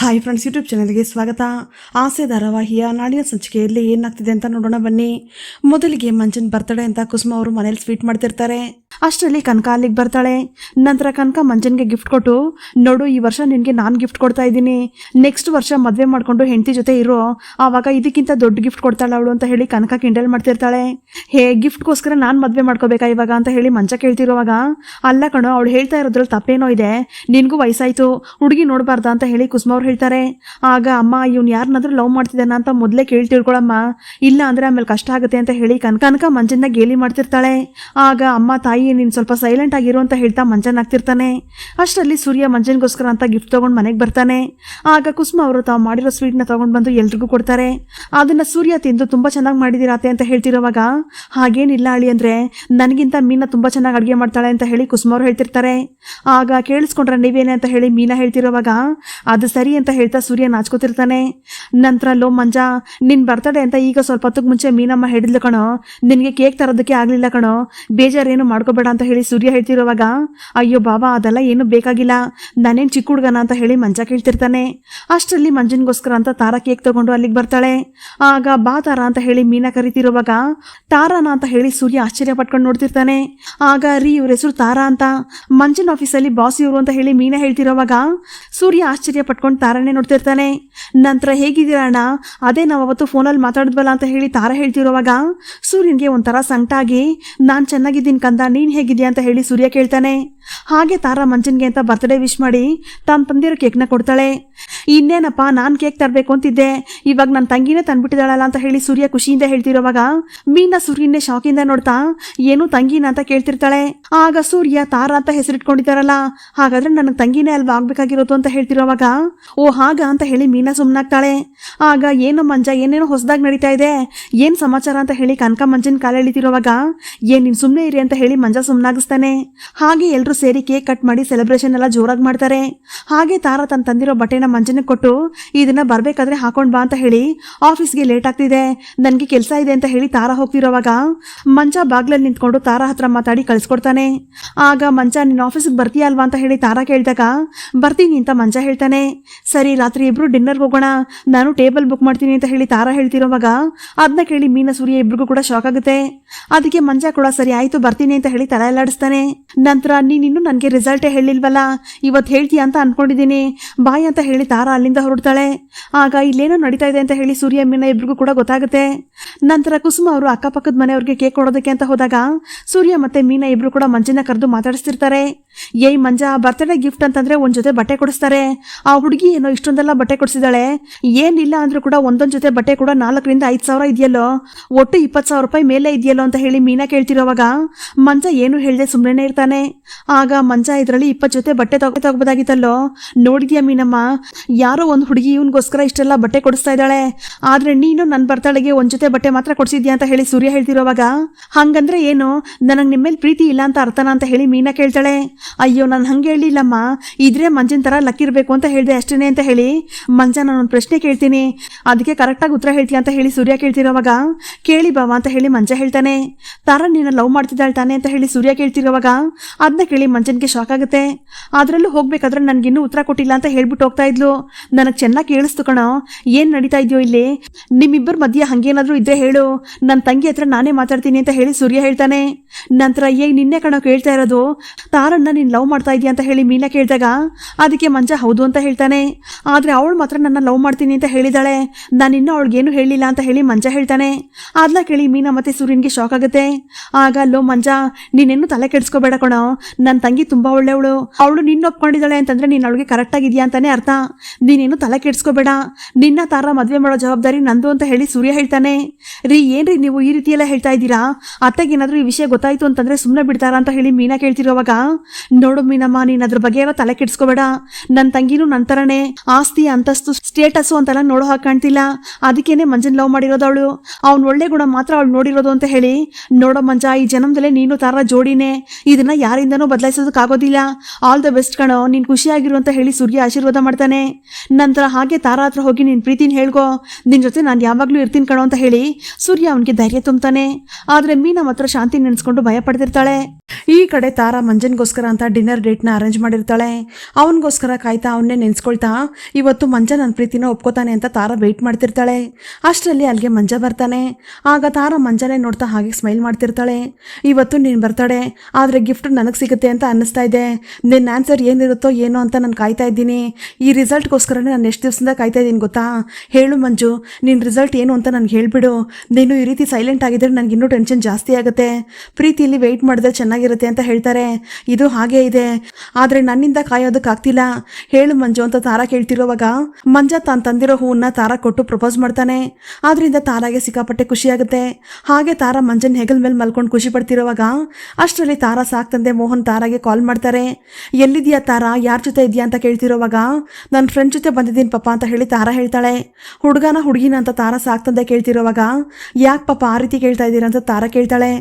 Hi friends, YouTube ಚಾನಲ್ಗೆ ಸ್ವಾಗತ. ಆಸೆ ಧಾರಾವಾಹಿಯ ನಾಡಿನ ಸಂಚಿಕೆಯಲ್ಲಿ ಏನಾಗ್ತಿದೆ ಅಂತ ನೋಡೋಣ ಬನ್ನಿ. ಮೊದಲಿಗೆ ಮಂಜನ್ ಬರ್ತಡೇ ಅಂತ ಕುಸುಮ ಅವರು ಮನೇಲಿ ಸ್ವೀಟ್ ಮಾಡ್ತಿರ್ತಾರೆ. ಅಷ್ಟರಲ್ಲಿ ಕನಕ ಅಲ್ಲಿಗೆ ಬರ್ತಾಳೆ. ನಂತರ ಕನಕ ಮಂಜನ್ಗೆ ಗಿಫ್ಟ್ ಕೊಟ್ಟು, ನೋಡು ಈ ವರ್ಷ ನಿನಗೆ ನಾನು ಗಿಫ್ಟ್ ಕೊಡ್ತಾ ಇದ್ದೀನಿ, ನೆಕ್ಸ್ಟ್ ವರ್ಷ ಮದುವೆ ಮಾಡ್ಕೊಂಡು ಹೆಂಡತಿ ಜೊತೆ ಇರೋ, ಆವಾಗ ಇದಕ್ಕಿಂತ ದೊಡ್ಡ ಗಿಫ್ಟ್ ಕೊಡ್ತಾಳೆ ಅವಳು ಅಂತ ಹೇಳಿ ಕನಕ ಕಿಂಡಲ್ ಮಾಡ್ತಿರ್ತಾಳೆ. ಗಿಫ್ಟ್ಗೋಸ್ಕರ ನಾನು ಮದುವೆ ಮಾಡ್ಕೋಬೇಕಾ ಇವಾಗ ಅಂತ ಹೇಳಿ ಮಂಜ ಕೇಳ್ತಿರುವಾಗ, ಅಲ್ಲ ಕಣೋ, ಅವಳು ಹೇಳ್ತಾ ಇರೋದ್ರಲ್ಲಿ ತಪ್ಪೇನೋ ಇದೆ, ನಿನಗೂ ವಯಸ್ಸಾಯ್ತು, ಹುಡುಗಿ ನೋಡಬಾರ್ದ ಅಂತ ಹೇಳಿ ಕುಸುಮ ಅವ್ರು ಹೇಳ್ತಾರೆ. ಆಗ ಅಮ್ಮ, ಇವ್ನು ಯಾರನ್ನಾದ್ರೂ ಲವ್ ಮಾಡ್ತಿದ್ದಾನ ಅಂತ ಮೊದಲೇ ಕೇಳಿ ತಿಳ್ಕೊಳಮ್ಮ, ಇಲ್ಲ ಅಂದ್ರೆ ಆಮೇಲೆ ಕಷ್ಟ ಆಗುತ್ತೆ ಅಂತ ಹೇಳಿ ಕನಕ ಮಂಜನ್ನ ಗೇಲಿ ಮಾಡ್ತಿರ್ತಾಳೆ. ಆಗ ಅಮ್ಮ, ತಾಯಿ ನೀನು ಸ್ವಲ್ಪ ಸೈಲೆಂಟ್ ಆಗಿರು ಅಂತ ಹೇಳ್ತಾ ಮಂಜನ್ ಆಗ್ತಿರ್ತಾನೆ. ಅಷ್ಟರಲ್ಲಿ ಸೂರ್ಯ ಮಂಜನ್ಗೋಸ್ಕರ ಅಂತ ಗಿಫ್ಟ್ ತಗೊಂಡು ಮನೆಗೆ ಬರ್ತಾನೆ. ಆಗ ಕುಸುಮ ಅವರು ತಾವು ಮಾಡಿರೋ ಸ್ವೀಟ್ನ ತಗೊಂಡು ಬಂದು ಎಲ್ರಿಗೂ ಕೊಡ್ತಾರೆ. ಅದನ್ನ ಸೂರ್ಯ ತಿಂದು ತುಂಬಾ ಚೆನ್ನಾಗಿ ಮಾಡಿದಿರಾತೆ ಅಂತ ಹೇಳ್ತಿರೋವಾಗ, ಹಾಗೇನಿಲ್ಲ ಅಳಿ ಅಂದ್ರೆ ನನಗಿಂತ ಮೀನಾ ತುಂಬಾ ಚೆನ್ನಾಗಿ ಅಡುಗೆ ಮಾಡ್ತಾಳೆ ಅಂತ ಹೇಳಿ ಕುಸುಮ ಅವರು ಹೇಳ್ತಿರ್ತಾರೆ. ಆಗ ಕೇಳಿಸ್ಕೊಂಡ್ರೆ ನೀವೇನೆ ಅಂತ ಹೇಳಿ ಮೀನಾ ಹೇಳ್ತಿರೋವಾಗ, ಅದು ಸರಿ ಅಂತ ಹೇಳ್ತಾ ಸೂರ್ಯ ನಾಚ್ಕೋತಿರ್ತಾನೆ. ನಂತರ, ಲೋ ಮಂಜ, ನಿನ್ ಬರ್ತಡೆ ಅಂತ ಈಗ ಸ್ವಲ್ಪ ಹೊತ್ತಿಗೆ ಮುಂಚೆ ಮೀನಮ್ಮ ಹೇಳಿದ್ಲು ಕಣೋ, ನಿನ್ಗೆ ಕೇಕ್ ತರೋದಕ್ಕೆ ಆಗ್ಲಿಲ್ಲ ಕಣೋ, ಬೇಜಾರೇನು ಮಾಡ್ಕೋಬೇಡ ಅಂತ ಹೇಳಿ ಸೂರ್ಯ ಹೇಳ್ತಿರುವಾಗ, ಅಯ್ಯೋ ಬಾಬಾ, ಅದೆಲ್ಲ ಏನು ಬೇಕಾಗಿಲ್ಲ, ನಾನೇನ್ ಚಿಕ್ಕ ಹುಡುಗನ ಅಂತ ಹೇಳಿ ಮಂಜ ಕೇಳ್ತಿರ್ತಾನೆ. ಅಷ್ಟರಲ್ಲಿ ಮಂಜನ್ಗೋಸ್ಕರ ಅಂತ ತಾರಾ ಕೇಕ್ ತಗೊಂಡು ಅಲ್ಲಿಗೆ ಬರ್ತಾಳೆ. ಆಗ ಬಾ ತಾರಾ ಅಂತ ಹೇಳಿ ಮೀನಾ ಕರಿತಿರುವಾಗ, ತಾರಾನ ಅಂತ ಹೇಳಿ ಸೂರ್ಯ ಆಶ್ಚರ್ಯ ಪಟ್ಕೊಂಡು ನೋಡ್ತಿರ್ತಾನೆ. ಆಗ ರೀ, ಇವ್ರ ಹೆಸರು ತಾರಾ ಅಂತ, ಮಂಜನ್ ಆಫೀಸಲ್ಲಿ ಬಾಸ್ ಇವರು ಅಂತ ಹೇಳಿ ಮೀನಾ ಹೇಳ್ತಿರೋವಾಗ ಸೂರ್ಯ ಆಶ್ಚರ್ಯ ಪಟ್ಕೊಂಡು ತಾರಾನೇ ನೋಡ್ತಿರ್ತಾನೆ. ನಂತರ, ಹೇಗಿದ್ದೀರಾ ಅಣ್ಣ, ಅದೇ ನಾವು ಅವತ್ತು ಫೋನಲ್ಲಿ ಮಾತಾಡಿದ್ವಲ್ಲ ಅಂತ ಹೇಳಿ ತಾರಾ ಹೇಳ್ತಿರೋವಾಗ ಸೂರ್ಯನ್ಗೆ ಒಂಥರ ಸಂಕಟ ಆಗಿ, ನಾನ್ ಚೆನ್ನಾಗಿದ್ದೀನಿ ಕಂದ, ನೀನ್ ಹೇಗಿದ್ಯಾ ಅಂತ ಹೇಳಿ ಸೂರ್ಯ ಕೇಳ್ತಾನೆ. ಹಾಗೆ ತಾರಾ ಮಂಜನ್ಗೆ ಅಂತ ಬರ್ತ್ಡೇ ವಿಶ್ ಮಾಡಿ ತಾನು ತಂದಿರೋ ಕೇಕ್ನ ಕೊಡ್ತಾಳೆ. ಇನ್ನೇನಪ್ಪ, ನಾನ್ ಕೇಕ್ ತರಬೇಕು ಅಂತಿದ್ದೆ, ಇವಾಗ ನನ್ನ ತಂಗಿನೇ ತಂದ್ಬಿಟ್ಟಿದ್ದಾಳಲ್ಲ ಅಂತ ಹೇಳಿ ಸೂರ್ಯ ಖುಷಿಯಿಂದ ಹೇಳ್ತಿರೋವಾಗ ಮೀನಾ ಸೂರ್ಯನ್ನೇ ಶಾಕಿಂದ ನೋಡ್ತಾ, ಏನು ತಂಗಿನ ಅಂತ ಕೇಳ್ತಿರ್ತಾಳೆ. ಆಗ ಸೂರ್ಯ, ತಾರಾ ಅಂತ ಹೆಸರಿಟ್ಕೊಂಡಿದ್ದಾರಲ್ಲ, ಹಾಗಾದ್ರೆ ನನಗೆ ತಂಗಿನೇ ಅಲ್ವಾ ಆಗ್ಬೇಕಾಗಿರೋದು ಅಂತ ಹೇಳ್ತಿರೋವಾಗ, ಓ ಹಾಗ ಅಂತ ಹೇಳಿ ಮೀನಾ ಸುಮ್ಮನಾಗ್ತಾಳೆ. ಆಗ, ಏನು ಮಂಜ, ಏನೇನೋ ಹೊಸದಾಗಿ ನಡೀತಾ ಇದೆ, ಏನ್ ಸಮಾಚಾರ ಅಂತ ಹೇಳಿ ಕನಕ ಮಂಜನ್ ಕಾಲ ಎಳಿತಿರೋವಾಗ, ಏನ್ ನೀನ್ ಸುಮ್ಮನೆ ಇರಿ ಅಂತ ಹೇಳಿ ಮಂಜ ಸುಮ್ಮನಾಗಿಸ್ತಾನೆ. ಹಾಗೆ ಎಲ್ರು ಸೇರಿ ಕೇಕ್ ಕಟ್ ಮಾಡಿ ಸೆಲೆಬ್ರೇಷನ್ ಎಲ್ಲ ಜೋರಾಗಿ ಮಾಡ್ತಾರೆ. ಹಾಗೆ ತಾರಾ ತನ್ನ ತಂದಿರೋ ಬಟ್ಟೆನ ಮಂಜನಿಗೆ ಕೊಟ್ಟು, ಇದನ್ನ ಬರ್ಬೇಕಾದ್ರೆ ಹಾಕೊಂಡ್ ಬಾ ಅಂತ ಹೇಳಿ, ಆಫೀಸ್ಗೆ ಲೇಟ್ ಆಗ್ತಿದೆ, ನನ್ಗೆ ಕೆಲಸ ಇದೆ ಅಂತ ಹೇಳಿ ತಾರಾ ಹೋಗ್ತಿರೋವಾಗ ಮಂಜ ಬಾಗ್ಲಲ್ಲಿ ನಿಂತ್ಕೊಂಡು ತಾರಾ ಹತ್ರ ಮಾತಾಡಿ ಕಳಿಸ್ಕೊಡ್ತಾನೆ. ಆಗ ಮಂಜ, ನಿನ್ನ ಆಫೀಸ್ಗೆ ಬರ್ತೀಯ ಅಲ್ವಾ ಅಂತ ಹೇಳಿ ತಾರಾ ಕೇಳಿದಾಗ, ಬರ್ತೀನಿ ಅಂತ ಮಂಜ ಹೇಳ್ತಾನೆ. ಸರಿ, ರಾತ್ರಿ ಇಬ್ರು ಡಿನ್ನರ್ಗೆ ಹೋಗೋಣ, ನಾನು ಟೇಬಲ್ ಬುಕ್ ಮಾಡ್ತೀನಿ ಅಂತ ಹೇಳಿ ತಾರಾ ಹೇಳ್ತಿರೋವಾಗ ಅದನ್ನ ಕೇಳಿ ಮೀನಾ ಸೂರ್ಯ ಇಬ್ರಿಗೂ ಕೂಡ ಶಾಕ್ ಆಗುತ್ತೆ. ಅದಕ್ಕೆ ಮಂಜ ಕೂಡ ಸರಿ ಆಯ್ತು ಬರ್ತೀನಿ ಅಂತ ಹೇಳಿ ತಲೆ ಎಲ್ಲಾಡಿಸ್ತಾನೆ. ನಂತರ, ನೀನಿನ್ನು ನನಗೆ ರಿಸಲ್ಟೇ ಹೇಳಿಲ್ವಲ್ಲ, ಇವತ್ತು ಹೇಳ್ತೀಯ ಅಂತ ಅನ್ಕೊಂಡಿದ್ದೀನಿ, ಬಾಯ್ ಅಂತ ಹೇಳಿ ತಾರಾ ಅಲ್ಲಿಂದ ಹೊರಡ್ತಾಳೆ. ಆಗ ಇಲ್ಲೇನೋ ನಡೀತಾ ಇದೆ ಅಂತ ಹೇಳಿ ಸೂರ್ಯ ಮೀನಾ ಇಬ್ರಿಗೂ ಕೂಡ ಗೊತ್ತಾಗುತ್ತೆ. ನಂತರ ಕುಸುಮ ಅವರು ಅಕ್ಕಪಕ್ಕದ ಮನೆಯವ್ರಿಗೆ ಕೇಕ್ ಕೊಡೋದಕ್ಕೆ ಅಂತ ಹೋದಾಗ ಸೂರ್ಯ ಮತ್ತೆ ಮೀನಾ ಇಬ್ರು ಕೂಡ ಮಂಜನ ಕರೆದು ಮಾತಾಡಿಸ್ತಿರ್ತಾರೆ. ಏಯ್ ಮಂಜ, ಬರ್ತ್ಡೇ ಗಿಫ್ಟ್ ಅಂತಂದ್ರೆ ಒಂದ್ ಜೊತೆ ಬಟ್ಟೆ ಕೊಡಿಸ್ತಾರೆ, ಆ ಹುಡುಗಿ ಏನೋ ಇಷ್ಟೊಂದೆಲ್ಲ ಬಟ್ಟೆ ಕೊಡಿಸಿದಾಳೆ, ಏನಿಲ್ಲ ಅಂದ್ರೂ ಕೂಡ ಒಂದೊಂದ್ ಜೊತೆ ಬಟ್ಟೆ ಕೂಡ 4,000-5,000 ಇದೆಯಲ್ಲೋ, ಒಟ್ಟು 20,000 ರೂಪಾಯಿ ಮೇಲೆ ಇದೆಯಲ್ಲೋ ಅಂತ ಹೇಳಿ ಮೀನಾ ಕೇಳ್ತಿರೋವಾಗ ಮಂಜ ಏನು ಹೇಳ್ದೆ ಸುಮ್ಮನೆ ಇರ್ತಾನೆ. ಆಗ ಮಂಜ, ಇದರಲ್ಲಿ 20 ಜೊತೆ ಬಟ್ಟೆ ತಗೋಬೋದಾಗಿತ್ತಲ್ಲೋ, ನೋಡಿದ್ಯಾ ಮೀನಮ್ಮ, ಯಾರೋ ಒಂದು ಹುಡುಗಿ ಇವನ್ಗೋಸ್ಕರ ಇಷ್ಟೆಲ್ಲ ಬಟ್ಟೆ ಕೊಡಿಸ್ತಾ ಇದ್ದಾಳೆ, ಆದ್ರೆ ನೀನು ನನ್ನ ಬರ್ತಡೆಗೆ ಒಂದ್ ಜೊತೆ ಬಟ್ಟೆ ಮಾತ್ರ ಕೊಡಿಸಿದ್ಯಾ ಅಂತ ಹೇಳಿ ಸೂರ್ಯ ಹೇಳ್ತಿರೋವಾಗ, ಹಂಗಂದ್ರೆ ಏನು, ನನಗೆ ನಿಮ್ಮೇಲೆ ಪ್ರೀತಿ ಇಲ್ಲ ಅಂತ ಅರ್ಥನ ಅಂತ ಹೇಳಿ ಮೀನಾ ಕೇಳ್ತಾಳೆ. ಅಯ್ಯೋ, ನಾನು ಹಂಗೆ ಹೇಳಿಲ್ಲಮ್ಮ, ಇದ್ರೆ ಮಂಜನ್ ತರ ಲಕ್ಕಿರ್ಬೇಕು ಅಂತ ಹೇಳಿದೆ ಅಷ್ಟೇನೆ ಅಂತ ಹೇಳಿ ಮಂಜ, ನಾನೊಂದು ಪ್ರಶ್ನೆ ಕೇಳ್ತೀನಿ, ಅದಕ್ಕೆ ಕರೆಕ್ಟಾಗಿ ಉತ್ತರ ಹೇಳ್ತೀಯ ಅಂತ ಹೇಳಿ ಸೂರ್ಯ ಕೇಳ್ತಿರೋವಾಗ, ಕೇಳಿ ಬಾವ ಅಂತ ಹೇಳಿ ಮಂಜ ಹೇಳ್ತಾನೆ. ತಾರಾ ನೀನು ಲವ್ ಮಾಡ್ತಿದ್ದಾಳೆ ತಾನೆ ಅಂತ ಹೇಳಿ ಸೂರ್ಯ ಕೇಳ್ತಿರೋವಾಗ ಅದನ್ನ ಕೇಳಿ ಮಂಜನ್ಗೆ ಶಾಕ್ ಆಗುತ್ತೆ. ಅದ್ರಲ್ಲೂ ಹೋಗ್ಬೇಕಾದ್ರೆ ನನ್ಗಿನ್ನೂ ಉತ್ತರ ಕೊಟ್ಟಿಲ್ಲ ಅಂತ ಹೇಳ್ಬಿಟ್ಟು ಹೋಗ್ತಾ ಇದ್ಲು, ನನಗೆ ಚೆನ್ನಾಗಿ ಕೇಳಿಸ್ತು ಕಣೋ, ಏನ್ ನಡೀತಾ ಇದೆಯೋ ಇಲ್ಲಿ, ನಿಮ್ಮಿಬ್ಬರ ಮಧ್ಯೆ ಹಂಗೇನಾದ್ರೂ ಇದ್ರೆ ಹೇಳು, ನನ್ನ ತಂಗಿ ಹತ್ರ ನಾನೇ ಮಾತಾಡ್ತೀನಿ ಅಂತ ಹೇಳಿ ಸೂರ್ಯ ಹೇಳ್ತಾನೆ. ನಂತರ, ನಿನ್ನೆ ಕಣೋ ಕೇಳ್ತಾ ಇರೋದು, ತಾರನ್ನ ನೀನ್ ಲವ್ ಮಾಡ್ತಾ ಇದೀಯ ಅಂತ ಹೇಳಿ ಮೀನಾ ಕೇಳಿದಾಗ ಅದಕ್ಕೆ ಮಂಜ ಹೌದು ಅಂತ ಹೇಳ್ತಾನೆ. ಆದ್ರೆ ಅವಳು ಮಾತ್ರ ನನ್ನ ಲವ್ ಮಾಡ್ತೀನಿ ಅಂತ ಹೇಳಿದಾಳೆ, ನಾನಿನ್ನೂ ಅವಳಿಗೇನು ಹೇಳಿಲ್ಲ ಅಂತ ಹೇಳಿ ಮಂಜ ಹೇಳ್ತಾನೆ. ಅದನ್ನ ಕೇಳಿ ಮೀನಾ ಮತ್ತೆ ಸೂರ್ಯನ್ಗೆ ಶಾಕ್ ಆಗುತ್ತೆ. ಆಗ, ಲೋ ಮಂಜ, ನೀನೇನು ತಲೆ ಕೆಡಿಸ್ಕೋಬೇಡ ಕಣೋ, ನನ್ನ ತಂಗಿ ತುಂಬಾ ಒಳ್ಳೆವಳು, ಅವಳು ನಿನ್ನ ಒಪ್ಕೊಂಡಿದ್ದಾಳೆ ಅಂತಂದ್ರೆ ನೀನ್ ಅವಳಿಗೆ ಕರೆಕ್ಟ್ ಆಗಿದ್ಯಾ ಅಂತಾನೆ ಅರ್ಥ, ನೀನೇನು ತಲೆ ಕೆಡಿಸ್ಕೋಬೇಡ, ನಿನ್ನ ತಾರಾ ಮದ್ವೆ ಮಾಡೋ ಜವಾಬ್ದಾರಿ ನಂದು ಅಂತ ಹೇಳಿ ಸೂರ್ಯ ಹೇಳ್ತಾನೆ. ರೀ, ಏನ್ರಿ ನೀವು ಈ ರೀತಿ ಎಲ್ಲ ಹೇಳ್ತಾ ಇದ್ದೀರಾ, ಅತ್ತೆಗೇನಾದ್ರೂ ಈ ವಿಷಯ ಗೊತ್ತಾಯ್ತು ಅಂತಂದ್ರೆ ಸುಮ್ಮನೆ ಬಿಡ್ತಾರಾ ಅಂತ ಹೇಳಿ ಮೀನಾ ಕೇಳ್ತಿರೋವಾಗ, ನೋಡು ಮೀನಮ್ಮ, ನೀನ್ ಅದ್ರ ಬಗ್ಗೆ ಎಲ್ಲ ತಲೆ ಕೆಡಿಸ್ಕೋಬೇಡ, ನನ್ನ ತಂಗಿನೂ ನನ್ನ ತರನೇ ಆಸ್ತಿ ಅಂತಸ್ತು ಸ್ಟೇಟಸ್ ಅಂತೆಲ್ಲ ನೋಡೋ ಹಾಗೆ ಕಾಣ್ತಿಲ್ಲ, ಅದಕ್ಕೇನೆ ಮಂಜನ್ ಲವ್ ಮಾಡಿರೋದು ಅವಳು, ಅವ್ನ ಒಳ್ಳೆ ಗುಣ ಮಾತ್ರ ಅವಳು ನೋಡಿರೋದು ಅಂತ ಹೇಳಿ, ನೋಡೋ ಮಂಜ, ಈ ಜನ್ಮದಲ್ಲೇ ನೀನು ತಾರಾ ಜೋಡಿನೇ, ಇದನ್ನ ಯಾರಿಂದನೂ ಬದಲಾಯಿಸೋದಕ್ಕಾಗೋದಿಲ್ಲ, ಆಲ್ ದ ಬೆಸ್ಟ್ ಕಣೋ, ನೀನ್ ಖುಷಿಯಾಗಿರು ಅಂತ ಹೇಳಿ ಸೂರ್ಯ ಆಶೀರ್ವಾದ ಮಾಡ್ತಾನೆ. ನಂತರ, ಹಾಗೆ ತಾರಾ ಹತ್ರ ಹೋಗಿ ನಿನ್ ಪ್ರೀತಿನ ಹೇಳ್ಕೊ, ನಿನ್ ಜೊತೆ ನಾನು ಯಾವಾಗ್ಲೂ ಇರ್ತೀನಿ ಕಣೋ ಅಂತ ಹೇಳಿ ಸೂರ್ಯ ಅವನಿಗೆ ಧೈರ್ಯ ತುಂಬ್ತಾನೆ. ಆದ್ರೆ ಮೀನಾ ಮಾತ್ರ ಶಾಂತಿ ನೆನೆಸ್ಕೊಂಡು ಭಯ ಪಡ್ತಿರ್ತಾಳೆ. ಈ ಕಡೆ ತಾರಾ ಮಂಜನ್ಗೋಸ್ಕರ ಅಂತ ಡಿನ್ನರ್ ಡೇಟ್ನ ಅರೇಂಜ್ ಮಾಡಿರ್ತಾಳೆ. ಅವನಿಗೋಸ್ಕರ ಕಾಯ್ತಾ ಅವನ್ನೇ ನೆನ್ಸ್ಕೊಳ್ತಾ ಇವತ್ತು ಮಂಜ ನನ್ನ ಪ್ರೀತಿನ ಒಪ್ಕೋತಾನೆ ಅಂತ ತಾರಾ ವೆಯ್ಟ್ ಮಾಡ್ತಿರ್ತಾಳೆ. ಅಷ್ಟರಲ್ಲಿ ಅಲ್ಲಿಗೆ ಮಂಜ ಬರ್ತಾನೆ. ಆಗ ತಾರಾ ಮಂಜನೇ ನೋಡ್ತಾ ಹಾಗೆ ಸ್ಮೈಲ್ ಮಾಡ್ತಿರ್ತಾಳೆ. ಇವತ್ತು ನೀನು ಬರ್ತಾಳೆ, ಆದರೆ ಗಿಫ್ಟ್ ನನಗೆ ಸಿಗುತ್ತೆ ಅಂತ ಅನ್ನಿಸ್ತಾ ಇದೆ. ನಿನ್ನ ಆನ್ಸರ್ ಏನಿರುತ್ತೋ ಏನೋ ಅಂತ ನಾನು ಕಾಯ್ತಾ ಇದ್ದೀನಿ. ಈ ರಿಸಲ್ಟ್ಗೋಸ್ಕರನೇ ನಾನು ಎಷ್ಟು ದಿವಸದಿಂದ ಕಾಯ್ತಾ ಇದ್ದೀನಿ ಗೊತ್ತಾ? ಹೇಳು ಮಂಜು, ನಿನ್ನ ರಿಸಲ್ಟ್ ಏನು ಅಂತ ನನಗೆ ಹೇಳಿಬಿಡು. ನೀನು ಈ ರೀತಿ ಸೈಲೆಂಟ್ ಆಗಿದ್ರೆ ನನಗೆ ಇನ್ನೂ ಟೆನ್ಷನ್ ಜಾಸ್ತಿ ಆಗುತ್ತೆ. ಪ್ರೀತಿಯಲ್ಲಿ ವೆಯ್ಟ್ ಮಾಡಿದ್ರೆ ಚೆನ್ನಾಗಿರುತ್ತೆ ಅಂತ ಹೇಳ್ತಾರೆ. ಇದು ಹಾಗೇ ಇದೆ, ಆದರೆ ನನ್ನಿಂದ ಕಾಯೋದಕ್ಕಾಗ್ತಿಲ್ಲ. ಹೇಳು ಮಂಜು ಅಂತ ತಾರಾ ಕೇಳ್ತಿರೋವಾಗ ಮಂಜ ತಾನು ತಂದಿರೋ ಹೂವನ್ನ ತಾರಾ ಕೊಟ್ಟು ಪ್ರಪೋಸ್ ಮಾಡ್ತಾನೆ. ಆದ್ರಿಂದ ತಾರಾಗೆ ಸಿಕ್ಕಾಪಟ್ಟೆ ಖುಷಿಯಾಗುತ್ತೆ. ಹಾಗೆ ತಾರಾ ಮಂಜನ್ ಹೆಗಲ್ ಮೇಲೆ ಮಲ್ಕೊಂಡು ಖುಷಿ ಪಡ್ತಿರೋವಾಗ ಅಷ್ಟರಲ್ಲಿ ತಾರಾ ಸಾಕ್ತಂದೆ ಮೋಹನ್ ತಾರಾಗೆ ಕಾಲ್ ಮಾಡ್ತಾರೆ. ಎಲ್ಲಿದ್ಯಾ ತಾರಾ, ಯಾರ ಜೊತೆ ಇದೆಯಾ ಅಂತ ಕೇಳ್ತಿರೋವಾಗ ನನ್ನ ಫ್ರೆಂಡ್ ಜೊತೆ ಬಂದಿದ್ದೀನಿ ಪಾಪ ಅಂತ ಹೇಳಿ ತಾರಾ ಹೇಳ್ತಾಳೆ. ಹುಡುಗಿನ ಅಂತ ತಾರಾ ಸಾಕ್ತಂದೆ ಕೇಳ್ತಿರೋವಾಗ ಯಾಕೆ ಪಾಪ ಆ ರೀತಿ ಕೇಳ್ತಾ ಇದ್ದೀರಾ ಅಂತ ತಾರಾ ಕೇಳ್ತಾಳೆ.